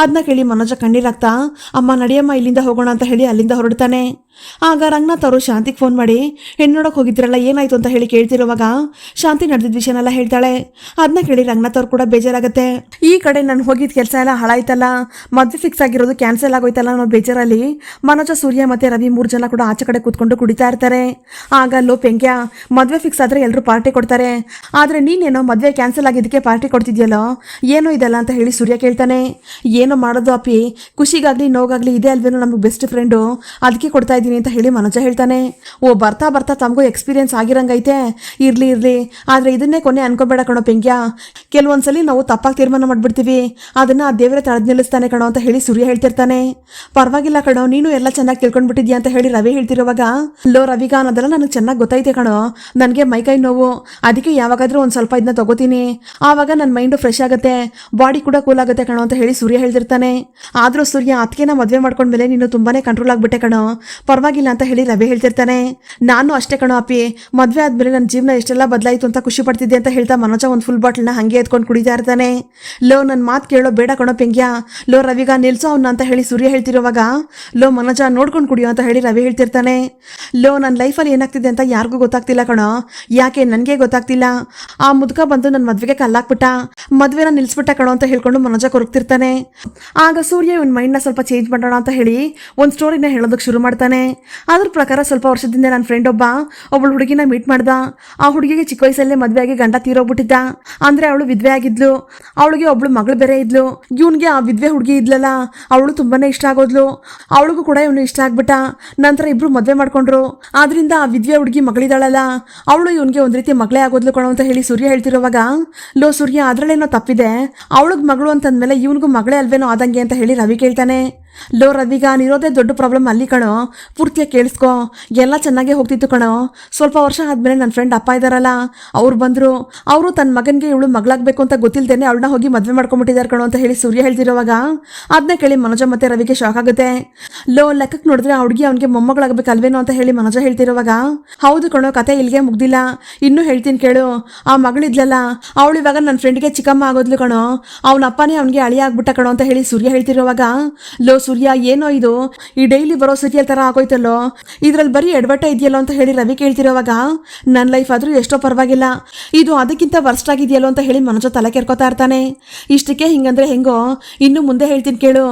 ಅದನ್ನ ಕೇಳಿ ಮನೋಜ ಕಣ್ಣೀರಾಗ್ತಾ ಅಮ್ಮ ನಡಿಯಮ್ಮ ಇಲ್ಲಿಂದ ಹೋಗೋಣ ಅಂತ ಹೇಳಿ ಅಲ್ಲಿಂದ ಹೊರಡ್ತಾನೆ. ಆಗ ರಂಗನಾಥ್ ಅವರು ಶಾಂತಿಗೆ ಫೋನ್ ಮಾಡಿ ಹೆಣ್ಣು ನೋಡಕ್ ಹೋಗಿದ್ರಲ್ಲ ಏನಾಯ್ತು ಅಂತ ಹೇಳಿ ಕೇಳ್ತಿರುವಾಗ ಶಾಂತಿ ನಡೆದಿದ್ದ ವಿಷಯನೆಲ್ಲ ಹೇಳ್ತಾಳೆ. ಅದನ್ನ ಕೇಳಿ ರಂಗನಾಥ್ ಅವ್ರು ಕೂಡ ಬೇಜಾರಾಗುತ್ತೆ. ಈ ಕಡೆ ನಾನು ಹೋಗಿದ್ದ ಕೆಲಸ ಎಲ್ಲ ಹಾಳಾಯ್ತಲ್ಲ, ಮದ್ವೆ ಫಿಕ್ಸ್ ಆಗಿರೋದು ಕ್ಯಾನ್ಸಲ್ ಆಗೋಯ್ತಲ್ಲ ಅನ್ನೋ ಬೇಜಾರಲ್ಲಿ ಮನೋಜ, ಸೂರ್ಯ ಮತ್ತೆ ರವಿ 3 ಜನ ಕೂಡ ಆಚೆ ಕಡೆ ಕೂತ್ಕೊಂಡು ಕುಡಿತಾ ಇರ್ತಾರೆ. ಆಗ ಲೋ ಪೆಂಕ್ಯ, ಮದ್ವೆ ಫಿಕ್ಸ್ ಆದ್ರೆ ಎಲ್ಲರೂ ಪಾರ್ಟಿ ಕೊಡ್ತಾರೆ, ಆದ್ರೆ ನೀನೇನೋ ಮದ್ವೆ ಕ್ಯಾನ್ಸಲ್ ಆಗಿದ್ದಕ್ಕೆ ಪಾರ್ಟಿ ಕೊಡ್ತಿದ್ಯಲ್ಲೋ, ಏನೋ ಇದೆಲ್ಲ ಅಂತ ಹೇಳಿ ಸೂರ್ಯ ಕೇಳ್ತಾನೆ. ಏನೋ ಮಾಡೋದು ಅಪ್ಪಿ, ಖುಷಿಗಾಗ್ಲಿ ನೋವಾಗ್ಲಿ ಇದೆ ಅಲ್ವೇನೋ ನಮ್ಗೆ ಬೆಸ್ಟ್ ಫ್ರೆಂಡು, ಅದಕ್ಕೆ ಕೊಡ್ತಾ ಇದ್ದೀನಿ ಅಂತ ಹೇಳಿ ಮನೋಜ ಹೇಳ್ತಾನೆ. ಓ ಬರ್ತಾ ಬರ್ತಾ ತಮಗೂ ಎಕ್ಸ್ಪೀರಿಯನ್ಸ್ ಆಗಿರಂಗೈತೆ, ಇರ್ಲಿ ಆದ್ರೆ ಇದನ್ನೇ ಕೊನೆ ಅನ್ಕೋಬೇಡ ಕಣೋ ಪೆಂಕ್ಯ, ಕೆಲವೊಂದ್ಸಲಿ ನಾವು ತಪ್ಪಾಗಿ ತೀರ್ಮಾನ ಮಾಡ್ಬಿಡ್ತೀವಿ, ಅದನ್ನ ಆ ದೇವರೇ ತಡೆದ್ ನಿಲ್ಲಿಸ್ತಾನೆ ಕಣೋ ಅಂತ ಹೇಳಿ ಸೂರ್ಯ ಹೇಳ್ತಿರ್ತಾನೆ. ಪರವಾಗಿಲ್ಲ ಕಣೋ, ನೀನು ಎಲ್ಲ ಚೆನ್ನಾಗಿ ತಿಳ್ಕೊಂಡ್ಬಿಟ್ಟಿದ್ಯಾ ಅಂತ ಹೇಳಿ ರವಿ ಹೇಳ್ತಿರುವಾಗ ಲೋ ರವಿಗ ಅನ್ನೋದೆಲ್ಲ ನನಗೆ ಚೆನ್ನಾಗಿ ಗೊತ್ತೈತೆ ಕಣೋ, ನನಗೆ ಮೈಕೈ ನೋವು, ಅದಕ್ಕೆ ಯಾವಾಗಾದ್ರೂ ಒಂದ್ ಸ್ವಲ್ಪ ಇದನ್ನ ತಗೋತೀನಿ, ಆವಾಗ ನನ್ನ ಮೈಂಡು ಫ್ರೆಶ್ ಆಗುತ್ತೆ, ಬಾಡಿ ಕೂಡ ಕೂಲ್ ಆಗುತ್ತೆ ಕಣೋ ಅಂತ ಹೇಳಿ ಸೂರ್ಯ ಹೇಳ್ತಿರ್ತಾನೆ. ಆದ್ರೂ ಸೂರ್ಯ ಅದಕ್ಕೆನ ಮದ್ವೆ ಮಾಡ್ಕೊಂಡ್ಮೇಲೆ ನೀನು ತುಂಬಾನೇ ಕಂಟ್ರೋಲ್ ಆಗ್ಬಿಟ್ಟೆ ಕಣೋ, ಪರವಾಗಿಲ್ಲ ಅಂತ ಹೇಳಿ ರವಿ ಹೇಳ್ತಿರ್ತಾನೆ. ನಾನು ಅಷ್ಟೇ ಕಣೋ ಅಪ್ಪಿ, ಮದ್ವೆ ಆದ್ಮೇಲೆ ನನ್ನ ಜೀವನ ಎಷ್ಟೆಲ್ಲ ಬದಲಾಯಿತು ಅಂತ ಖುಷಿ ಪಡ್ತಿದ್ದೆ ಅಂತ ಹೇಳ್ತಾ ಮನೋಜ ಒಂದು ಫುಲ್ ಬಾಟಲ್ನ ಹಂಗೆ ಎತ್ಕೊಂಡು ಕುಡಿತಾ ಇರ್ತಾನೆ. ಲೋ ನನ್ನ ಮಾತು ಕೇಳೋ ಬೇಡ ಕಣೋ ಪೆಂಗ್ಯ, ಲೋ ರವಿಗ ನಿಲ್ಸೋ ಅವನ್ನ ಅಂತ ಹೇಳಿ ಸೂರ್ಯ ಹೇಳ್ತಿರುವಾಗ ಲೋ ಮನೋಜ ನೋಡ್ಕೊಂಡು ಕುಡಿಯೋ ಅಂತ ಹೇಳಿ ರವಿ ಹೇಳ್ತಿರ್ತಾನೆ. ಲೋ ನನ್ನ ಲೈಫಲ್ಲಿ ಏನಾಗ್ತಿದೆ ಅಂತ ಯಾರಿಗೂ ಗೊತ್ತಾಗ್ತಿಲ್ಲ ಕಣೋ, ಯಾಕೆ ನನಗೆ ಗೊತ್ತಾಗ್ತಿಲ್ಲ, ಆ ಮುದುಕ ಬಂದು ನನ್ನ ಮದ್ವೆಗೆ ಕಲ್ಲಾಕ್ಬಿಟ್ಟ, ಮದ್ವೆನ ನಿಲ್ಸ್ಬಿಟ್ಟ ಕಣೋ ಅಂತ ಹೇಳ್ಕೊಂಡು ಮನೋಜ ಕೊರಗ್ತಿರ್ತಾನೆ. ಆಗ ಸೂರ್ಯ ಇವನ್ ಮೈಂಡ್ನ ಸ್ವಲ್ಪ ಚೇಂಜ್ ಮಾಡೋಣ ಅಂತ ಹೇಳಿ ಒಂದು ಸ್ಟೋರಿನ ಹೇಳೋದಕ್ಕೆ ಶುರು ಮಾಡ್ತಾನೆ. ಅದ್ರ ಪ್ರಕಾರ ಸ್ವಲ್ಪ ವರ್ಷದಿಂದ ನನ್ನ ಫ್ರೆಂಡ್ ಒಬ್ಬಳು ಹುಡುಗಿನ ಮೀಟ್ ಮಾಡ್ದ. ಆ ಹುಡುಗಿಗೆ ಚಿಕ್ಕ ವಯಸ್ಸಲ್ಲೇ ಮದುವೆ ಆಗಿ ಗಂಡ ತೀರೋಗ್ಬಿಟ್ಟಿದ್ದ. ಅಂದ್ರೆ ಅವಳು ವಿಧವೆ ಆಗಿದ್ಲು. ಅವಳಿಗೆ ಒಬ್ಳು ಮಗಳು ಬೇರೆ ಇದ್ಲು. ಇವನ್ಗೆ ಆ ವಿಧವೆ ಹುಡುಗಿ ಇದ್ಲಲ್ಲ, ಅವಳು ತುಂಬಾನೇ ಇಷ್ಟ ಆಗೋದ್ಲು. ಅವಳಿಗೂ ಕೂಡ ಇವನು ಇಷ್ಟ ಆಗ್ಬಿಟ್ಟ. ನಂತರ ಇಬ್ರು ಮದುವೆ ಮಾಡ್ಕೊಂಡ್ರು. ಆದ್ರಿಂದ ಆ ವಿಧವೆ ಹುಡುಗಿ ಮಗಳಿದಾಳಲ್ಲ, ಅವಳು ಇವನ್ಗೆ ಒಂದ್ ರೀತಿ ಮಗಳೇ ಆಗೋದ್ಲು ಕಣೋ ಅಂತ ಹೇಳಿ ಸೂರ್ಯ ಹೇಳ್ತಿರುವಾಗ, ಲೋ ಸೂರ್ಯ ಅದ್ರಲ್ಲೇನೋ ತಪ್ಪಿದೆ, ಅವಳಿಗೆ ಮಗಳು ಅಂತಂದ್ಮೇಲೆ ಇವನಿಗೂ ಮಗಳೇ ಅಲ್ವೇನೋ ಆದಂಗೆ ಅಂತ ಹೇಳಿ ರವಿ ಕೇಳ್ತಾನೆ. ಲೋ ರವಿಗ ನೀರೋದೇ ದೊಡ್ಡ ಪ್ರಾಬ್ಲಮ್ ಅಲ್ಲಿ ಕಣೋ, ಪೂರ್ತಿಯಾಗಿ ಕೇಳಿಸ್ಕೊ. ಎಲ್ಲ ಚೆನ್ನಾಗೇ ಹೋಗ್ತಿತ್ತು ಕಣೋ. ಸ್ವಲ್ಪ ವರ್ಷ ಆದ್ಮೇಲೆ ನನ್ನ ಫ್ರೆಂಡ್ ಅಪ್ಪ ಇದಾರಲ್ಲ, ಅವ್ರು ಬಂದ್ರು. ಅವರು ತನ್ನ ಮಗನಿಗೆ ಇವಳು ಮಗಳಾಗಬೇಕು ಅಂತ ಗೊತ್ತಿಲ್ದೇನೆ ಅವಳನ್ನ ಹೋಗಿ ಮದುವೆ ಮಾಡ್ಕೊಂಡ್ಬಿಟ್ಟಿದ್ದಾರೆ ಕಣೋ ಅಂತ ಹೇಳಿ ಸೂರ್ಯ ಹೇಳ್ತಿರುವಾಗ, ಅದನ್ನ ಕೇಳಿ ಮನೋಜ ಮತ್ತೆ ರವಿಗೆ ಶಾಕ್ ಆಗುತ್ತೆ. ಲೋ ಲೆಕ್ಕಕ್ಕೆ ನೋಡಿದ್ರೆ ಆ ಹುಡುಗಿ ಅವನಿಗೆ ಮೊಮ್ಮಗಳಾಗಬೇಕಲ್ವೇನೋ ಅಂತ ಹೇಳಿ ಮನೋಜ ಹೇಳ್ತಿರುವಾಗ, ಹೌದು ಕಣೋ, ಕತೆ ಇಲ್ಲಿಗೆ ಮುಗ್ದಿಲ್ಲ, ಇನ್ನೂ ಹೇಳ್ತೀನಿ ಕೇಳು. ಆ ಮಗಳಿದ್ಲಲ್ಲ, ಅವಳು ಇವಾಗ ನನ್ನ ಫ್ರೆಂಡ್ಗೆ ಚಿಕ್ಕಮ್ಮ ಆಗೋದ್ಲು ಕಣೋ. ಅವನ ಅಪ್ಪನೇ ಅವನಿಗೆ ಅಳಿಯ ಆಗ್ಬಿಟ್ಟ ಕಣೋ ಅಂತ ಹೇಳಿ ಸೂರ್ಯ ಹೇಳ್ತಿರುವಾಗ, ಲೋ ಸೂರ್ಯ ಏನೋ ಇದು, ಈ ಡೈಲಿ ಬರೋ ಸೀರಿಯಲ್ ತರ ಆಗೋಯ್ತಲ್ಲೋ, ಇದ್ರಲ್ಲಿ ಬರೀ ಎಡವಟ್ಟ ಇದೆಯಲ್ಲೋ ಅಂತ ಹೇಳಿ ರವಿ ಕೇಳ್ತಿರೋವಾಗ, ನನ್ನ ಲೈಫ್ ಆದ್ರೂ ಎಷ್ಟೋ ಪರವಾಗಿಲ್ಲ, ಇದು ಅದಕ್ಕಿಂತ ವರ್ಸ್ಟ್ ಆಗಿದೆಯಲ್ಲೋ ಅಂತ ಹೇಳಿ ಮನೋಜ ತಲೆ ಕೆರ್ಕೋತಾ ಇರ್ತಾನೆ. ಇಷ್ಟಕ್ಕೆ ಹಿಂಗಂದ್ರೆ ಹೆಂಗೋ, ಇನ್ನು ಮುಂದೆ ಹೇಳ್ತೀನಿ ಕೇಳು.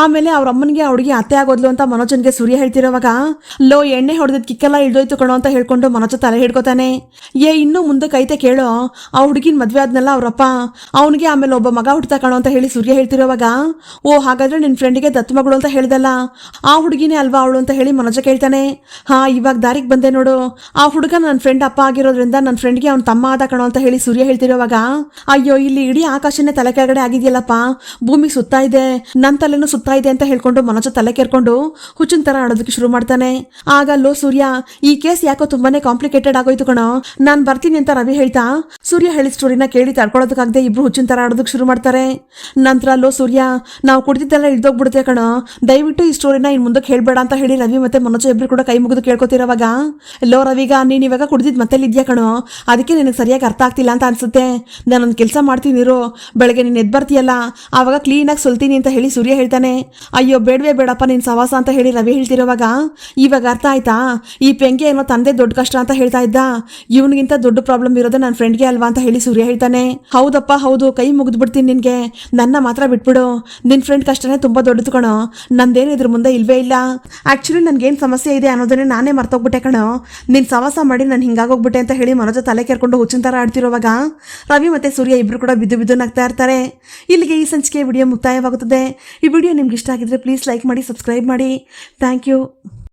ಆಮೇಲೆ ಅವ್ರ ಅಮ್ಮನಿಗೆ ಹುಡುಗಿ ಅತ್ತೆ ಆಗೋದ್ಲು ಅಂತ ಮನೋಜನ್ಗೆ ಸೂರ್ಯ ಹೇಳ್ತಿರೋವಾಗ, ಲೋ ಎಣ್ಣೆ ಹೊಡೆದ್ ಕಿಕ್ಕೆಲ್ಲ ಇಳ್ದೋಯ್ತು ಕಣೋ ಅಂತ ಹೇಳ್ಕೊಂಡು ಮನೋಜ ತಲೆ ಹಿಡ್ಕೋತಾನೆ. ಇನ್ನು ಮುಂದಕ್ಕೆ ಐತೆ ಕೇಳೋ, ಆ ಹುಡುಗಿನ ಮದ್ವೆ ಆದ್ನಲ್ಲ ಅವ್ರಪ್ಪ, ಅವನಿಗೆ ಆಮೇಲೆ ಒಬ್ಬ ಮಗ ಹುಡ್ತಾ ಕಣೋ ಅಂತ ಹೇಳಿ ಸೂರ್ಯ ಹೇಳ್ತಿರೋವಾಗ, ಓ ಹಾಗಾದ್ರೆ ನಿನ್ ಫ್ರೆಂಡಿಗೆ ದತ್ತು ಮಗಳು ಅಂತ ಹೇಳ್ದಲ್ಲ, ಆ ಹುಡುಗಿನೇ ಅಲ್ವಾ ಅವಳು ಅಂತ ಹೇಳಿ ಮನೋಜ ಕೇಳ್ತಾನೆ. ಹಾ ಇವಾಗ ದಾರಿಗೆ ಬಂದೆ ನೋಡು, ಆ ಹುಡುಗ ನನ್ನ ಫ್ರೆಂಡ್ ಅಪ್ಪ ಆಗಿರೋದ್ರಿಂದ ನನ್ನ ಫ್ರೆಂಡ್ಗೆ ಅವ್ನ ತಮ್ಮ ಆದ ಕಣೋ ಅಂತ ಹೇಳಿ ಸೂರ್ಯ ಹೇಳ್ತಿರೋವಾಗ, ಅಯ್ಯೋ ಇಲ್ಲಿ ಇಡೀ ಆಕಾಶನೇ ತಲೆ ಕೆಳಗಡೆ ಆಗಿದೆಯಲ್ಲಪ್ಪ, ಭೂಮಿ ಸುತ್ತಾ ಇದೆ, ನನ್ನ ತಲೆನೂ ಸುತ್ತಾ ಇದೆ ಅಂತ ಹೇಳ್ಕೊಂಡು ಮನೋಜ ತಲೆ ಕೆರ್ಕೊಂಡು ಹುಚ್ಚಿನ ತರ ಆಡೋದಕ್ಕೆ ಶುರು ಮಾಡ್ತಾನೆ. ಆಗ ಲೋ ಸೂರ್ಯ, ಈ ಕೇಸ್ ಯಾಕೋ ತುಂಬಾನೇ ಕಾಂಪ್ಲಿಕೇಟೆಡ್ ಆಗೋಯ್ತು ಕಣೋ, ನಾನ್ ಬರ್ತೀನಿ ಅಂತ ರವಿ ಹೇಳ್ತಾ ಸೂರ್ಯ ಹೇಳಿದ ಸ್ಟೋರಿನ ಕೇಳಿ ತಡ್ಕೊಳ್ಳೋದಕ್ಕಾಗದೆ ಇಬ್ರು ಹುಚ್ಚಿನ ತರ ಆಡೋದಕ್ಕೆ ಶುರು ಮಾಡ್ತಾರೆ. ನಂತರ ಲೋ ಸೂರ್ಯ, ನಾವು ಕುಡಿದಿದ್ದೆಲ್ಲ ಇಳ್ದೋಗ್ಬಿಡುತ್ತೆ ಕಣೋ, ದಯವಿಟ್ಟು ಈ ಸ್ಟೋರಿನ ಇನ್ ಮುಂದಕ್ಕೆ ಹೇಳ್ಬೇಡ ಅಂತ ಹೇಳಿ ರವಿ ಮತ್ತೆ ಮನೋಜ ಇಬ್ರು ಕೂಡ ಕೈ ಮುಗಿದು ಕೇಳ್ಕೊತಿರೋವಾಗ, ಲೋ ರವಿಗ ನೀನ್ ಇವಾಗ ಕುಡಿದಿದ್ ಮತ್ತೆ ಇದ್ಯಾ ಕಣೋ, ಅದಕ್ಕೆ ನಿನಗೆ ಸರಿಯಾಗಿ ಅರ್ಥ ಆಗ್ತಿಲ್ಲ ಅಂತ ಅನ್ಸುತ್ತೆ, ನಾನೊಂದು ಕೆಲಸ ಮಾಡ್ತೀನಿರು, ಬೆಳಗ್ಗೆ ನೀನ್ ಎದ್ದು ಬರ್ತೀಯಲ್ಲ ಆವಾಗ ಕ್ಲೀನಾಗಿ ಸೊಲ್ತೀನಿ ಅಂತ ಹೇಳಿ ಸೂರ್ಯ ಹೇಳ್ತಾನೆ. ಅಯ್ಯೋ ಬೇಡವೇ ಬೇಡಪ್ಪ ನಿನ್ ಸವಾಸ ಅಂತ ಹೇಳಿ ರವಿ ಹೇಳ್ತಿರೋವಾಗ, ಇವಾಗ ಅರ್ಥ ಆಯ್ತಾ, ಈ ಪೆಂಗೆ ಏನೋ ತಂದೆ ದೊಡ್ಡ ಕಷ್ಟ ಅಂತ ಹೇಳ್ತಾ ಇದ್ದ, ಇವನಿಗಿಂತ ದೊಡ್ಡ ಪ್ರಾಬ್ಲಮ್ ಇರೋದು ನನ್ನ ಫ್ರೆಂಡ್ಗೆ ಅಲ್ವಾ ಅಂತ ಹೇಳಿ ಸೂರ್ಯ ಹೇಳ್ತಾನೆ. ಹೌದಪ್ಪ ಹೌದು, ಕೈ ಮುಗಿದು ಬಿಡ್ತೀನಿ ನಿನ್ಗೆ, ನನ್ನ ಮಾತ್ರ ಬಿಟ್ಬಿಡು, ನಿನ್ ಫ್ರೆಂಡ್ ಕಷ್ಟನೇ ತುಂಬಾ ದೊಡ್ಡದು ಕಣೋ, ನಂದೇನು ಇದ್ರ ಮುಂದೆ ಇಲ್ವೇ ಇಲ್ಲ. ಆಕ್ಚುಲಿ ನನ್ಗೇನು ಸಮಸ್ಯೆ ಇದೆ ಅನ್ನೋದನ್ನೇ ನಾನೇ ಮರ್ತೋಗ್ಬಿಟ್ಟೆ ಕಣೋ, ನಿನ್ ಸವಾಸ ಮಾಡಿ ನಾನು ಹಿಂಗಾಗೋಗ್ಬಿಟ್ಟೆ ಅಂತ ಹೇಳಿ ಮನೋಜ ತಲೆ ಕೆರ್ಕೊಂಡು ಹುಚ್ಚಿನ ತರ ಆಡ್ತಿರೋವಾಗ ರವಿ ಮತ್ತೆ ಸೂರ್ಯ ಇಬ್ರು ಕೂಡ ಬಿದ್ದು ಬಿದ್ದು ನಗ್ತಾ ಇರ್ತಾರೆ. ಇಲ್ಲಿಗೆ ಈ ಸಂಚಿಕೆ ವಿಡಿಯೋ ಮುಕ್ತಾಯವಾಗುತ್ತದೆ. ಈ ವಿಡಿಯೋ ನಿಮ್ಗೆ ಇಷ್ಟ ಆಗಿದ್ರೆ ಪ್ಲೀಸ್ ಲೈಕ್ ಮಾಡಿ, ಸಬ್ಸ್ಕ್ರೈಬ್ ಮಾಡಿ. Thank you.